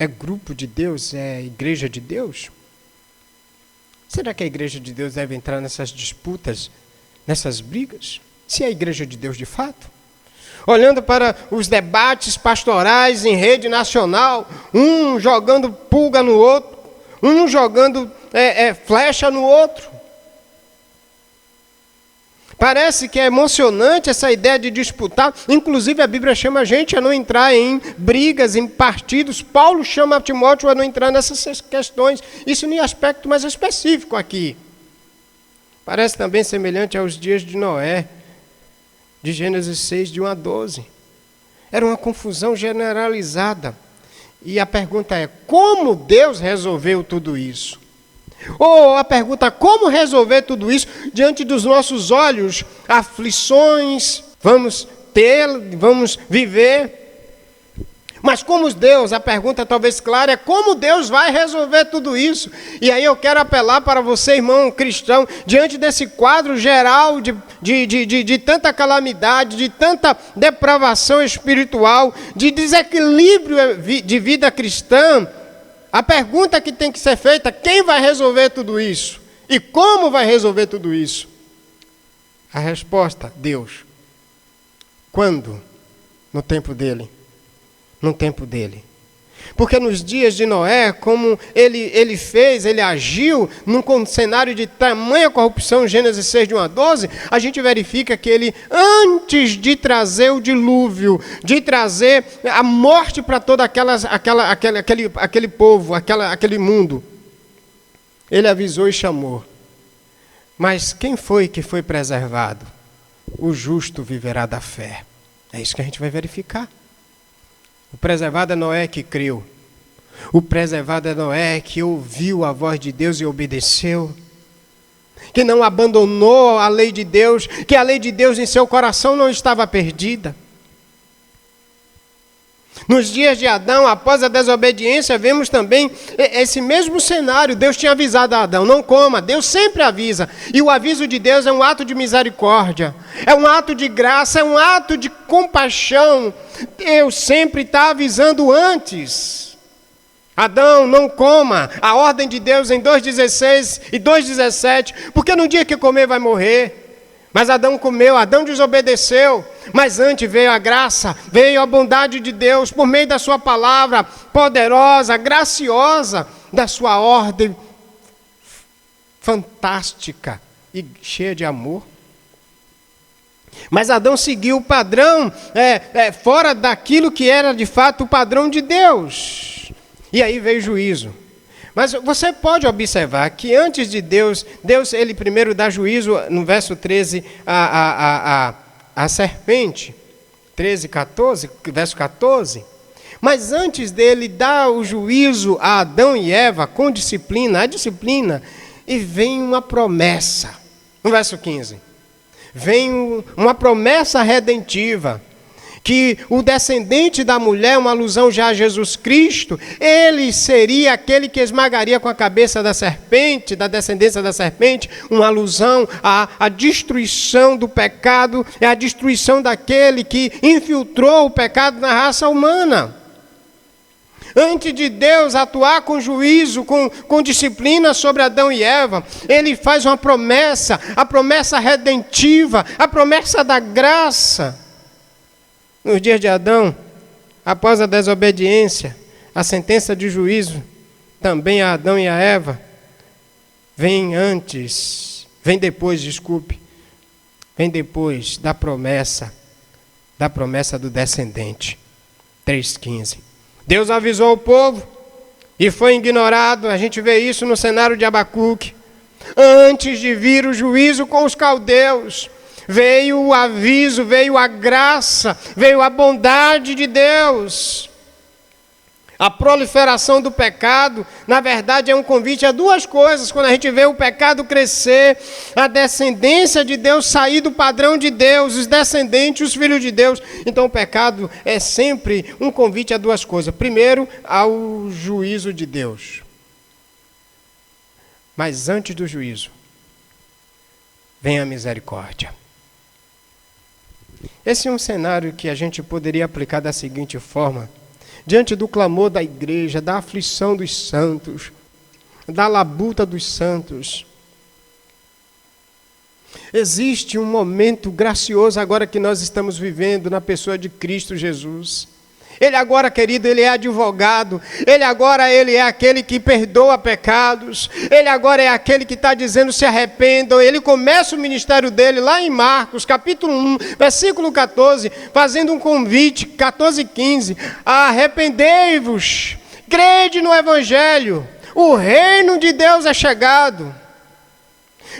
grupo de Deus, é igreja de Deus? Será que a igreja de Deus deve entrar nessas disputas, nessas brigas? Se é a igreja de Deus de fato? Olhando para os debates pastorais em rede nacional, um jogando pulga no outro, um jogando flecha no outro. Parece que é emocionante essa ideia de disputar. Inclusive a Bíblia chama a gente a não entrar em brigas, em partidos. Paulo chama Timóteo a não entrar nessas questões. Isso em aspecto mais específico aqui. Parece também semelhante aos dias de Noé, de Gênesis 6, de 1 a 12. Era uma confusão generalizada. E a pergunta é: como Deus resolveu tudo isso? Ou a pergunta: como resolver tudo isso diante dos nossos olhos? Aflições, vamos viver. Mas como Deus, a pergunta talvez clara é: como Deus vai resolver tudo isso? E aí eu quero apelar para você, irmão cristão, diante desse quadro geral de tanta calamidade, de tanta depravação espiritual, de desequilíbrio de vida cristã. A pergunta que tem que ser feita: quem vai resolver tudo isso? E como vai resolver tudo isso? A resposta: Deus. Quando? No tempo dele. No tempo dele. Porque nos dias de Noé, como ele fez, ele agiu num cenário de tamanha corrupção, Gênesis 6, de 1 a 12, a gente verifica que ele, antes de trazer o dilúvio, de trazer a morte para todo aquele povo, aquele mundo, ele avisou e chamou. Mas quem foi que foi preservado? O justo viverá da fé. É isso que a gente vai verificar. O preservado é Noé que creu. O preservado é Noé que ouviu a voz de Deus e obedeceu. Que não abandonou a lei de Deus, que a lei de Deus em seu coração não estava perdida. Nos dias de Adão, após a desobediência, vemos também esse mesmo cenário. Deus tinha avisado a Adão: não coma. Deus sempre avisa. E o aviso de Deus é um ato de misericórdia. É um ato de graça, é um ato de compaixão. Deus sempre está avisando antes. Adão, não coma. A ordem de Deus em 2,16 e 2,17. Porque no dia que comer vai morrer. Mas Adão comeu, Adão desobedeceu. Mas antes veio a graça, veio a bondade de Deus, por meio da sua palavra poderosa, graciosa, da sua ordem fantástica e cheia de amor. Mas Adão seguiu o padrão fora daquilo que era de fato o padrão de Deus. E aí veio o juízo. Mas você pode observar que antes de Deus ele primeiro dá juízo, no verso 13, a serpente, 13, 14, verso 14. Mas antes dele dar o juízo a Adão e Eva com disciplina, e vem uma promessa. No verso 15, vem uma promessa redentiva, que o descendente da mulher, uma alusão já a Jesus Cristo, ele seria aquele que esmagaria com a cabeça da serpente, da descendência da serpente, uma alusão à destruição do pecado, é a destruição daquele que infiltrou o pecado na raça humana. Antes de Deus atuar com juízo, com disciplina sobre Adão e Eva, ele faz uma promessa, a promessa redentiva, a promessa da graça. Nos dias de Adão, após a desobediência, a sentença de juízo, também a Adão e a Eva, vem depois da promessa da promessa do descendente. 3,15. Deus avisou o povo e foi ignorado. A gente vê isso no cenário de Abacuque. Antes de vir o juízo com os caldeus, veio o aviso, veio a graça, veio a bondade de Deus. A proliferação do pecado, na verdade, é um convite a duas coisas. Quando a gente vê o pecado crescer, a descendência de Deus sair do padrão de Deus, os descendentes, os filhos de Deus. Então o pecado é sempre um convite a duas coisas. Primeiro, ao juízo de Deus. Mas antes do juízo, vem a misericórdia. Esse é um cenário que a gente poderia aplicar da seguinte forma: diante do clamor da igreja, da aflição dos santos, da labuta dos santos, existe um momento gracioso agora que nós estamos vivendo na pessoa de Cristo Jesus. Ele agora, querido, ele é advogado. Ele é aquele que perdoa pecados. Ele agora é aquele que está dizendo: se arrependam. Ele começa o ministério dele lá em Marcos, capítulo 1, versículo 14, fazendo um convite, 14:15. Arrependei-vos, crede no Evangelho, o reino de Deus é chegado.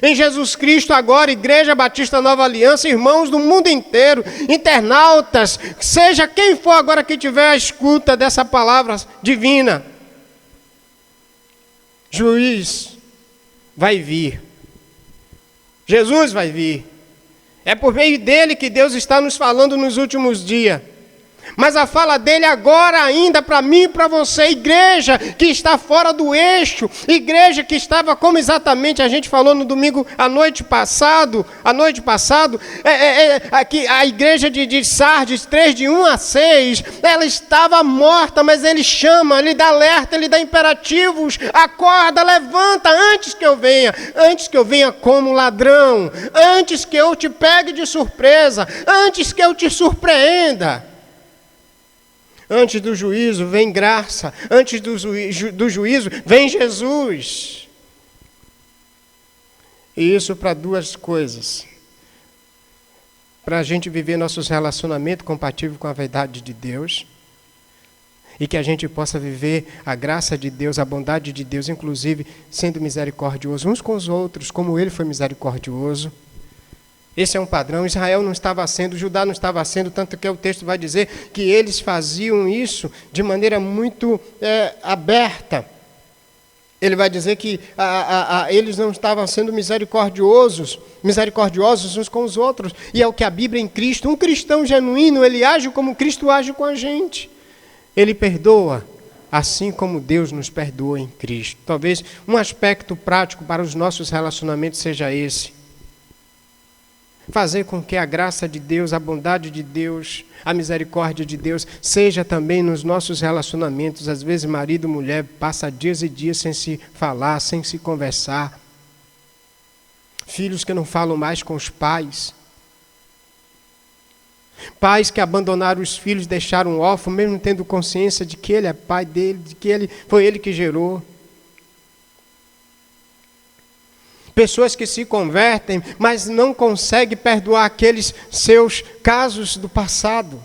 Em Jesus Cristo agora, Igreja Batista Nova Aliança, irmãos do mundo inteiro, internautas, seja quem for agora que tiver a escuta dessa palavra divina, juiz vai vir. Jesus vai vir. É por meio dele que Deus está nos falando nos últimos dias. Mas a fala dele agora ainda para mim e para você, igreja que está fora do eixo, igreja que estava, como exatamente a gente falou no domingo à noite passado, aqui, a igreja de Sardes 3, de 1 a 6, ela estava morta, mas ele chama, ele dá alerta, ele dá imperativos: acorda, levanta, antes que eu venha como ladrão, antes que eu te pegue de surpresa, antes que eu te surpreenda. Antes do juízo vem graça, antes do juízo vem Jesus. E isso para duas coisas: para a gente viver nossos relacionamentos compatíveis com a verdade de Deus, e que a gente possa viver a graça de Deus, a bondade de Deus, inclusive sendo misericordiosos uns com os outros, como Ele foi misericordioso. Esse é um padrão. Israel não estava sendo, Judá não estava sendo, tanto que o texto vai dizer que eles faziam isso de maneira muito aberta. Ele vai dizer que eles não estavam sendo misericordiosos uns com os outros. E é o que a Bíblia em Cristo, um cristão genuíno, ele age como Cristo age com a gente. Ele perdoa, assim como Deus nos perdoa em Cristo. Talvez um aspecto prático para os nossos relacionamentos seja esse: fazer com que a graça de Deus, a bondade de Deus, a misericórdia de Deus seja também nos nossos relacionamentos. Às vezes marido e mulher passa dias e dias sem se falar, sem se conversar. Filhos que não falam mais com os pais. Pais que abandonaram os filhos, deixaram órfão, mesmo tendo consciência de que ele é pai dele, de que foi ele que gerou. Pessoas que se convertem, mas não conseguem perdoar aqueles seus casos do passado.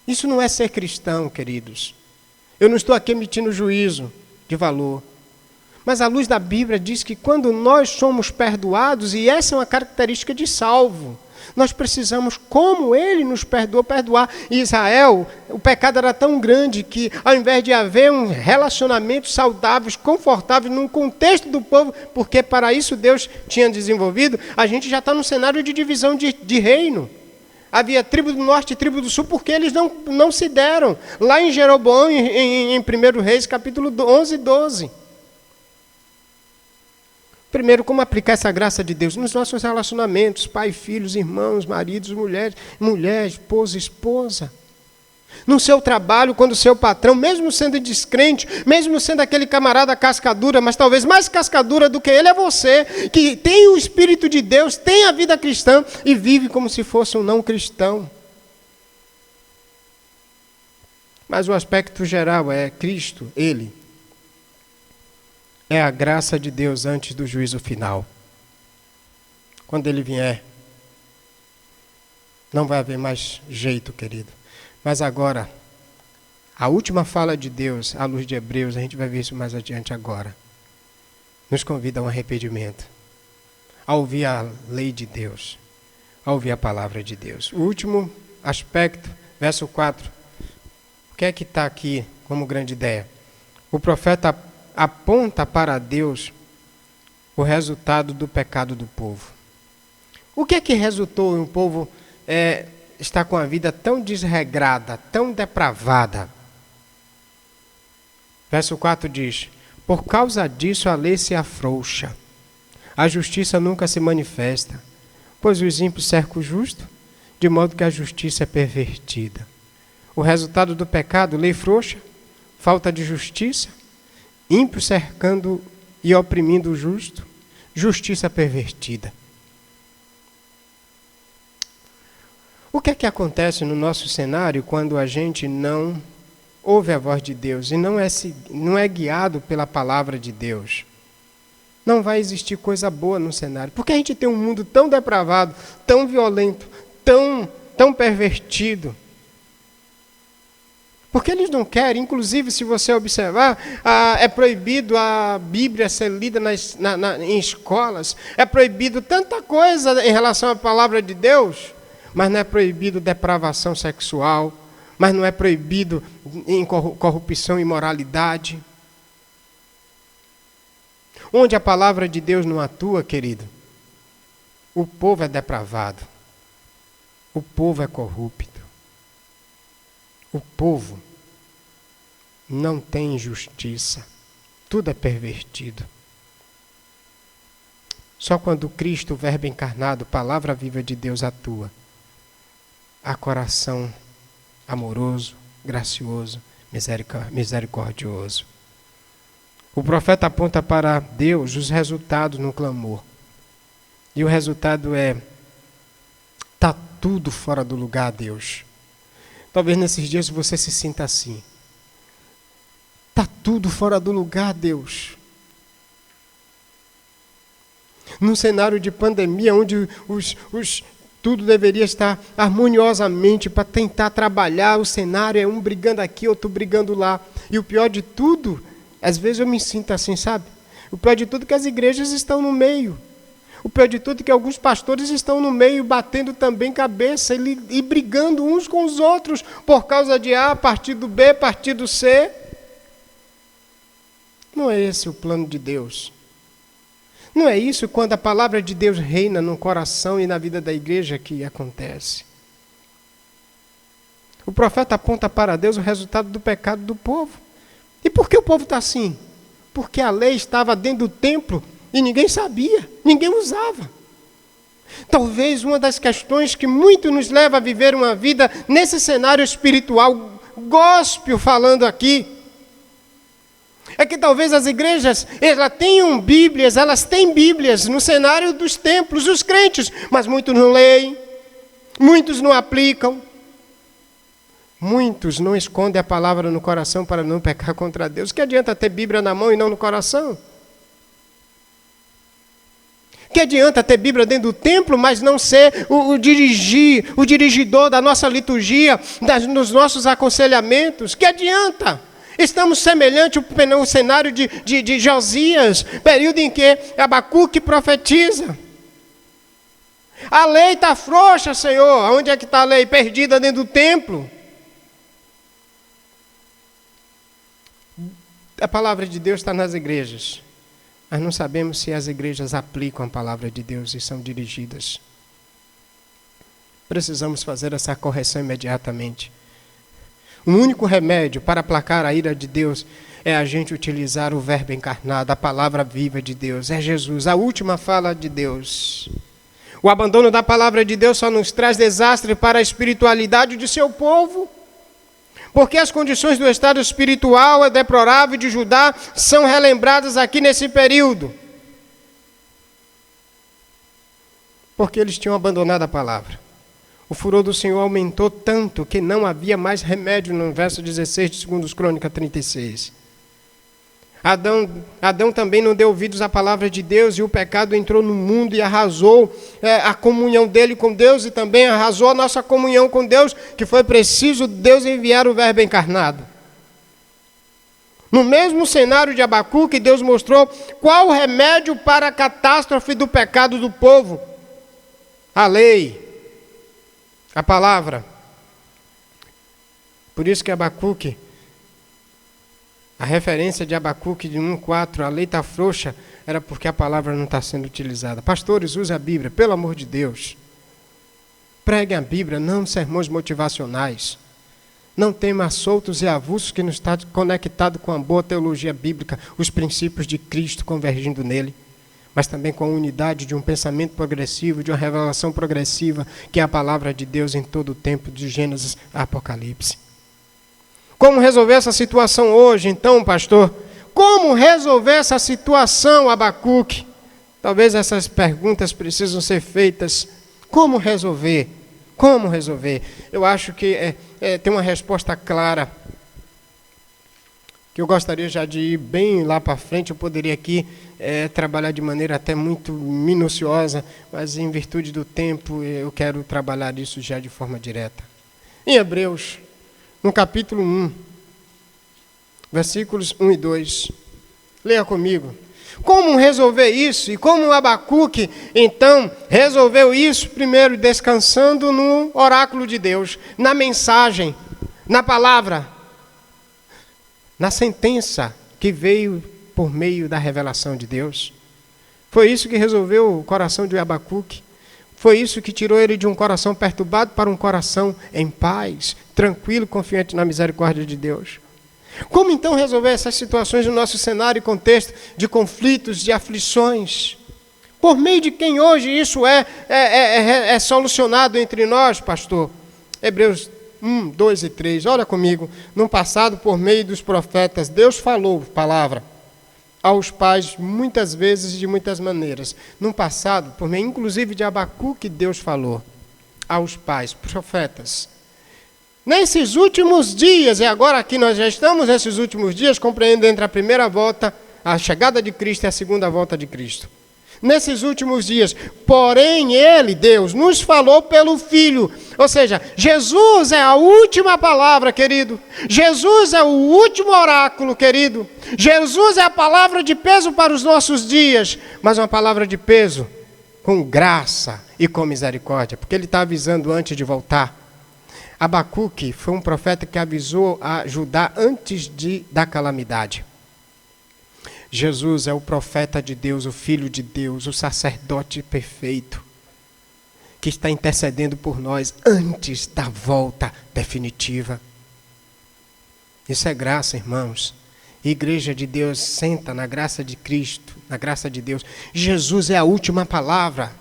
Isso não é ser cristão, queridos. Eu não estou aqui emitindo juízo de valor. Mas a luz da Bíblia diz que quando nós somos perdoados, e essa é uma característica de salvo, nós precisamos, como Ele nos perdoou, perdoar. Em Israel, o pecado era tão grande que, ao invés de haver um relacionamento saudável, confortável, num contexto do povo, porque para isso Deus tinha desenvolvido, a gente já está num cenário de divisão de reino. Havia tribo do norte e tribo do sul, porque eles não se deram. Lá em Jeroboão, em 1 Reis, capítulo 11 e 12. Primeiro, como aplicar essa graça de Deus nos nossos relacionamentos, pai, filhos, irmãos, maridos, mulheres, esposa. No seu trabalho, quando o seu patrão, mesmo sendo descrente, mesmo sendo aquele camarada cascadura, mas talvez mais cascadura do que ele é você, que tem o Espírito de Deus, tem a vida cristã e vive como se fosse um não cristão. Mas o aspecto geral é Cristo, Ele. É a graça de Deus antes do juízo final. Quando Ele vier, Não vai haver mais jeito, querido. Mas agora, a última fala de Deus, à luz de Hebreus, a gente vai ver isso mais adiante agora, nos convida a um arrependimento, a ouvir a lei de Deus, a ouvir a palavra de Deus. O último aspecto, verso 4. O que é que está aqui como grande ideia? O profeta aponta para Deus o resultado do pecado do povo. O que é que resultou em um povo estar com a vida tão desregrada, tão depravada? Verso 4 diz: por causa disso a lei se afrouxa, a justiça nunca se manifesta, pois os ímpios cercam o justo, de modo que a justiça é pervertida. O resultado do pecado, lei frouxa, falta de justiça, ímpio cercando e oprimindo o justo, justiça pervertida. O que é que acontece no nosso cenário quando a gente não ouve a voz de Deus e não é guiado pela palavra de Deus? Não vai existir coisa boa no cenário. Porque a gente tem um mundo tão depravado, tão violento, tão pervertido. Porque eles não querem, inclusive, se você observar, é proibido a Bíblia ser lida em escolas, é proibido tanta coisa em relação à palavra de Deus, mas não é proibido depravação sexual, mas não é proibido em corrupção e imoralidade. Onde a palavra de Deus não atua, querido, o povo é depravado, o povo é corrupto. O povo não tem justiça. Tudo é pervertido. Só quando Cristo, o Verbo encarnado, palavra viva de Deus, atua, há coração amoroso, gracioso, misericordioso. O profeta aponta para Deus os resultados no clamor. E o resultado está tudo fora do lugar, Deus. Talvez nesses dias você se sinta assim. Está tudo fora do lugar, Deus. Num cenário de pandemia, onde tudo deveria estar harmoniosamente para tentar trabalhar, o cenário é um brigando aqui, outro brigando lá. E o pior de tudo, às vezes eu me sinto assim, sabe? O pior de tudo é que as igrejas estão no meio. O pior de tudo é que alguns pastores estão no meio, batendo também cabeça e brigando uns com os outros por causa de A, partido B, partido C. Não é esse o plano de Deus. Não é isso quando a palavra de Deus reina no coração e na vida da igreja que acontece. O profeta aponta para Deus o resultado do pecado do povo. E por que o povo está assim? Porque a lei estava dentro do templo e ninguém sabia, ninguém usava. Talvez uma das questões que muito nos leva a viver uma vida nesse cenário espiritual, gospel falando aqui, é que talvez as igrejas, elas têm Bíblias no cenário dos templos, os crentes, mas muitos não leem, muitos não aplicam, muitos não escondem a palavra no coração para não pecar contra Deus. Que adianta ter Bíblia na mão e não no coração? Que adianta ter Bíblia dentro do templo, mas não ser o dirigidor da nossa liturgia, dos nossos aconselhamentos? Que adianta? Estamos semelhantes ao cenário de Josias, período em que Abacuque profetiza. A lei está frouxa, Senhor. Onde é que está a lei? Perdida dentro do templo. A palavra de Deus está nas igrejas. Mas não sabemos se as igrejas aplicam a palavra de Deus e são dirigidas. Precisamos fazer essa correção imediatamente. O único remédio para aplacar a ira de Deus é a gente utilizar o Verbo encarnado, a palavra viva de Deus. É Jesus, a última fala de Deus. O abandono da palavra de Deus só nos traz desastre para a espiritualidade de seu povo. Porque as condições do estado espiritual deplorável de Judá são relembradas aqui nesse período. Porque eles tinham abandonado a palavra. O furor do Senhor aumentou tanto que não havia mais remédio, no verso 16 de 2 Crônicas 36. Adão também não deu ouvidos à palavra de Deus e o pecado entrou no mundo e arrasou a comunhão dele com Deus e também arrasou a nossa comunhão com Deus, que foi preciso Deus enviar o Verbo encarnado. No mesmo cenário de Abacuque, Deus mostrou qual o remédio para a catástrofe do pecado do povo: a lei, a palavra. Por isso que Abacuque, a referência de Abacuque de 1:4, a lei está frouxa, era porque a palavra não está sendo utilizada. Pastores, use a Bíblia, pelo amor de Deus. Preguem a Bíblia, não sermões motivacionais. Não temas soltos e avulsos que não está conectado com a boa teologia bíblica, os princípios de Cristo convergindo nele, mas também com a unidade de um pensamento progressivo, de uma revelação progressiva, que é a palavra de Deus em todo o tempo, de Gênesis a Apocalipse. Como resolver essa situação hoje, então, pastor? Como resolver essa situação, Abacuque? Talvez essas perguntas precisam ser feitas. Como resolver? Como resolver? Eu acho que tem uma resposta clara, que eu gostaria já de ir bem lá para frente. Eu poderia aqui trabalhar de maneira até muito minuciosa, mas em virtude do tempo eu quero trabalhar isso já de forma direta. Em Hebreus, no capítulo 1, versículos 1 e 2. Leia comigo. Como resolver isso? E como Abacuque, então, resolveu isso? Primeiro, descansando no oráculo de Deus, na mensagem, na palavra, na sentença que veio por meio da revelação de Deus. Foi isso que resolveu o coração de Abacuque. Foi isso que tirou ele de um coração perturbado para um coração em paz, tranquilo, confiante na misericórdia de Deus. Como então resolver essas situações no nosso cenário e contexto de conflitos, de aflições? Por meio de quem hoje isso é solucionado entre nós, pastor? Hebreus 1, 2 e 3. Olha comigo. No passado, por meio dos profetas, Deus falou palavra aos pais muitas vezes e de muitas maneiras. No passado, por meio inclusive de Abacuque, Deus falou aos pais, profetas. Nesses últimos dias, e agora aqui nós já estamos nesses últimos dias, compreendendo entre a primeira volta, a chegada de Cristo e a segunda volta de Cristo. Nesses últimos dias, porém ele, Deus, nos falou pelo Filho. Ou seja, Jesus é a última palavra, querido. Jesus é o último oráculo, querido. Jesus é a palavra de peso para os nossos dias, mas uma palavra de peso com graça e com misericórdia, porque ele está avisando antes de voltar. Abacuque foi um profeta que avisou a Judá antes da calamidade. Jesus é o profeta de Deus, o Filho de Deus, o sacerdote perfeito, que está intercedendo por nós antes da volta definitiva. Isso é graça, irmãos. Igreja de Deus, senta na graça de Cristo, na graça de Deus. Jesus é a última palavra.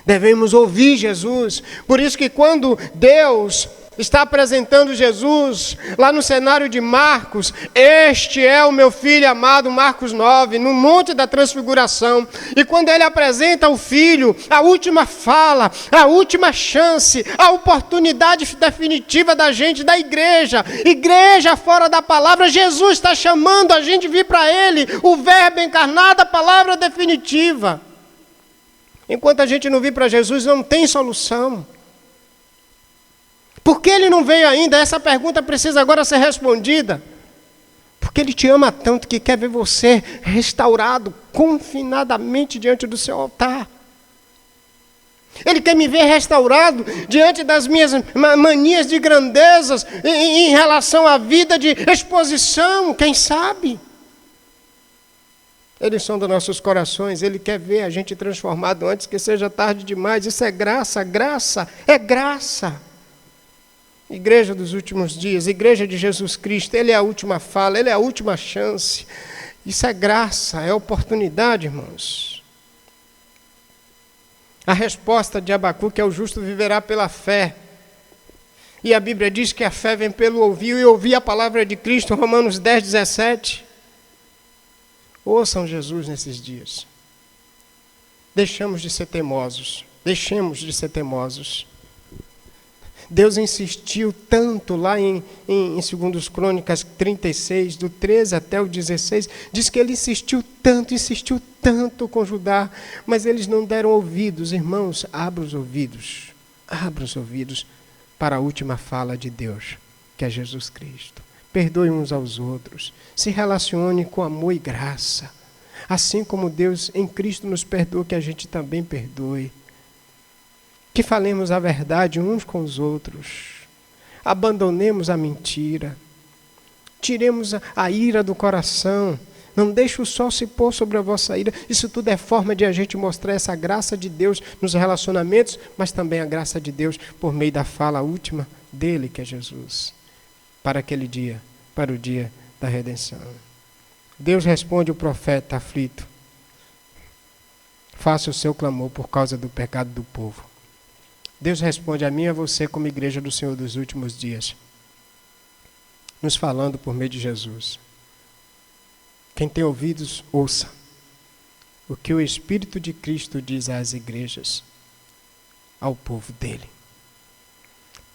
Devemos ouvir Jesus. Por isso que quando Deus está apresentando Jesus lá no cenário de Marcos, este é o meu filho amado, Marcos 9, no Monte da Transfiguração. E quando ele apresenta o Filho, a última fala, a última chance, a oportunidade definitiva da gente, da igreja fora da palavra, Jesus está chamando a gente vir para ele, o Verbo encarnado, a palavra definitiva. Enquanto a gente não vir para Jesus, não tem solução. Por que ele não veio ainda? Essa pergunta precisa agora ser respondida. Porque ele te ama tanto que quer ver você restaurado confinadamente diante do seu altar. Ele quer me ver restaurado diante das minhas manias de grandezas em relação à vida de exposição, quem sabe? Ele sonda nossos corações, ele quer ver a gente transformado antes que seja tarde demais. Isso é graça, graça, é graça. Igreja dos últimos dias, igreja de Jesus Cristo, ele é a última fala, ele é a última chance. Isso é graça, é oportunidade, irmãos. A resposta de Abacuque é: o justo viverá pela fé. E a Bíblia diz que a fé vem pelo ouvir, e ouvir a palavra de Cristo, Romanos 10, 17. Ouçam Jesus nesses dias. Deixemos de ser teimosos. Deixemos de ser teimosos. Deus insistiu tanto lá em 2 Crônicas 36, do 13 até o 16, diz que ele insistiu tanto com Judá, mas eles não deram ouvidos. Irmãos, abra os ouvidos para a última fala de Deus, que é Jesus Cristo. Perdoe uns aos outros, se relacione com amor e graça, assim como Deus em Cristo nos perdoa, que a gente também perdoe. Que falemos a verdade uns com os outros. Abandonemos a mentira. Tiremos a ira do coração. Não deixe o sol se pôr sobre a vossa ira. Isso tudo é forma de a gente mostrar essa graça de Deus nos relacionamentos, mas também a graça de Deus por meio da fala última dele, que é Jesus, para aquele dia, para o dia da redenção. Deus responde o profeta aflito: faça o seu clamor por causa do pecado do povo. Deus responde a mim e a você como igreja do Senhor dos últimos dias, nos falando por meio de Jesus. Quem tem ouvidos, ouça o que o Espírito de Cristo diz às igrejas, ao povo dele.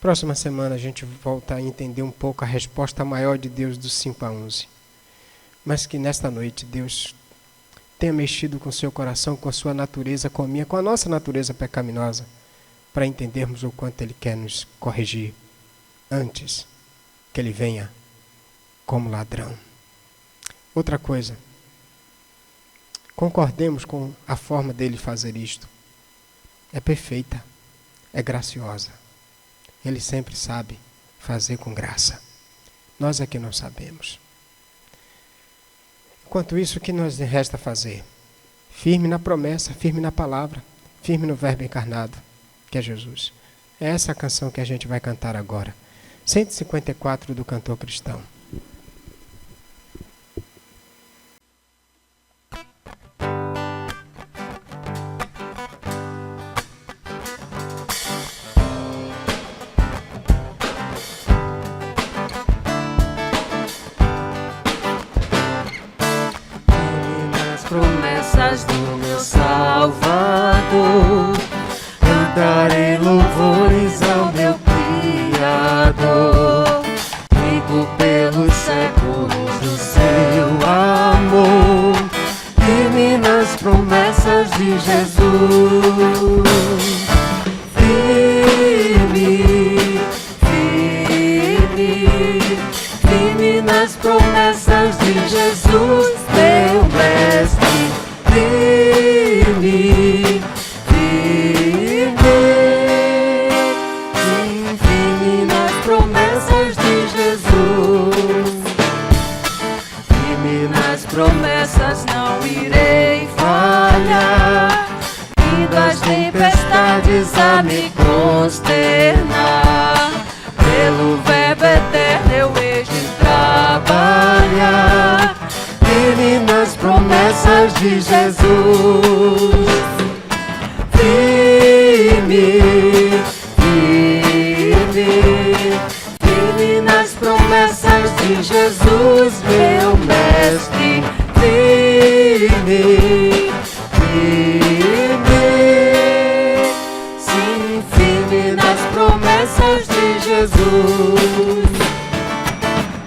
Próxima semana a gente volta a entender um pouco a resposta maior de Deus dos 5 a 11. Mas que nesta noite Deus tenha mexido com o seu coração, com a sua natureza, com a minha, com a nossa natureza pecaminosa, para entendermos o quanto Ele quer nos corrigir antes que Ele venha como ladrão. Outra coisa, concordemos com a forma dele fazer isto. É perfeita, é graciosa. Ele sempre sabe fazer com graça. Nós é que não sabemos. Enquanto isso, o que nos resta fazer? Firme na promessa, firme na palavra, firme no verbo encarnado, que é Jesus. É essa a canção que a gente vai cantar agora. 154 do Cantor Cristão. Promessas do meu Salvador, eu darei louvores ao meu Criador. Vivo pelos séculos do seu amor, firme nas promessas de Jesus. Firme nas promessas de Jesus, meu mestre. Firme nas promessas de Jesus. Firme nas promessas, não irei falhar, e das tempestades a me consternar. Pelo verbo eterno eu hei de trabalhar, firme nas promessas de Jesus. Firme nas promessas de Jesus, meu mestre. Sim, firme nas promessas de Jesus.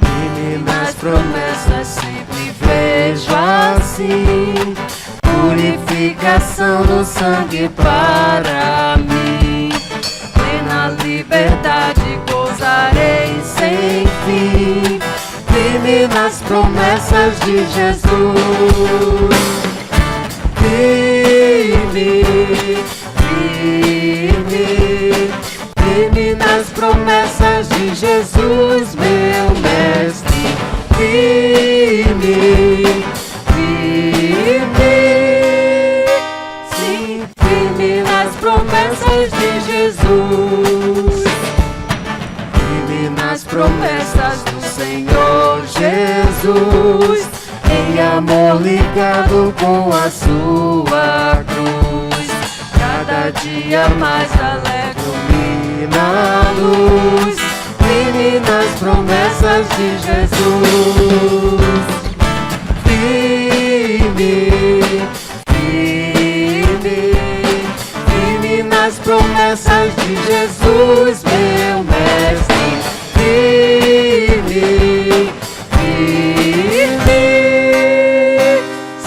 Firme nas promessas, sempre vejo assim purificação no sangue para mim. Plena liberdade gozarei sem fim, firme nas promessas de Jesus. Firme nas promessas de Jesus, meu mestre. Sim, firme nas promessas de Jesus. Firme nas promessas do Senhor Jesus, em amor ligado com a sua cruz. Cada dia mais alegro-me na luz, firme nas promessas de Jesus. Firme nas promessas promessas de Jesus, meu mestre. Firme, firme,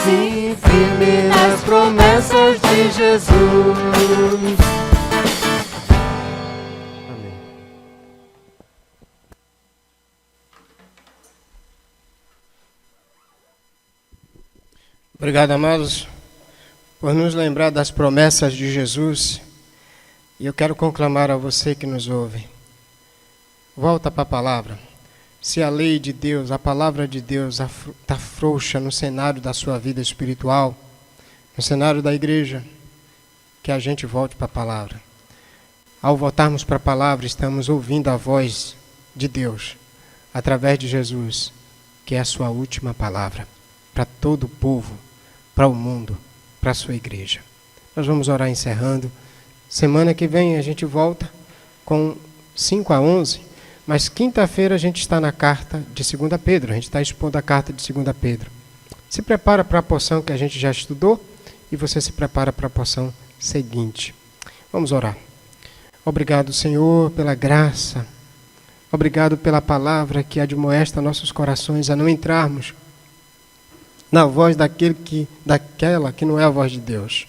sim, firme nas promessas de Jesus. Amém. Obrigado, amados, por nos lembrar das promessas de Jesus. E eu quero conclamar a você que nos ouve. Volta para a palavra. Se a lei de Deus, a palavra de Deus está frouxa no cenário da sua vida espiritual, no cenário da igreja, que a gente volte para a palavra. Ao voltarmos para a palavra, estamos ouvindo a voz de Deus, através de Jesus, que é a sua última palavra, para todo o povo, para o mundo, para a sua igreja. Nós vamos orar encerrando. Semana que vem a gente volta com 5 a 11, mas quinta-feira a gente está na carta de 2 Pedro, a gente está expondo a carta de 2 Pedro. Se prepara para a porção que a gente já estudou e você se prepara para a porção seguinte. Vamos orar. Obrigado, Senhor, pela graça. Obrigado pela palavra que admoesta nossos corações a não entrarmos na voz daquela que não é a voz de Deus.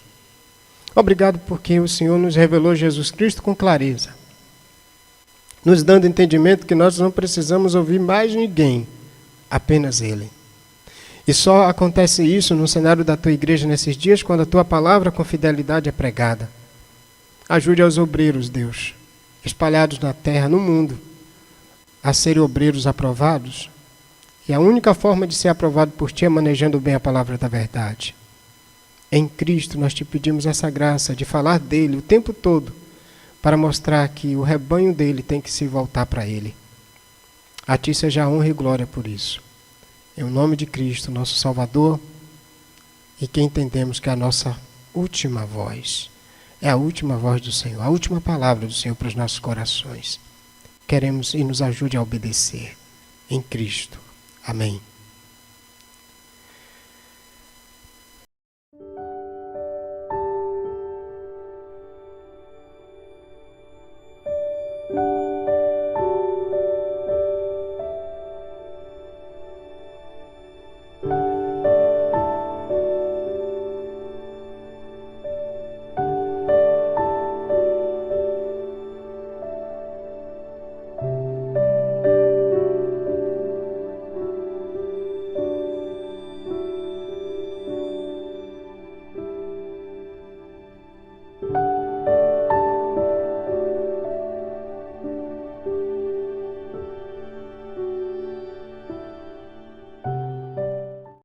Obrigado porque o Senhor nos revelou Jesus Cristo com clareza, nos dando entendimento que nós não precisamos ouvir mais ninguém, apenas Ele. E só acontece isso no cenário da tua igreja nesses dias, quando a tua palavra com fidelidade é pregada. Ajude aos obreiros, Deus, espalhados na terra, no mundo, a serem obreiros aprovados. E a única forma de ser aprovado por ti é manejando bem a palavra da verdade. Em Cristo nós te pedimos essa graça de falar dele o tempo todo, para mostrar que o rebanho dele tem que se voltar para ele. A ti seja a honra e glória por isso. Em nome de Cristo, nosso Salvador, e que entendemos que é a nossa última voz, é a última voz do Senhor, a última palavra do Senhor para os nossos corações. Queremos e nos ajude a obedecer. Em Cristo. Amém.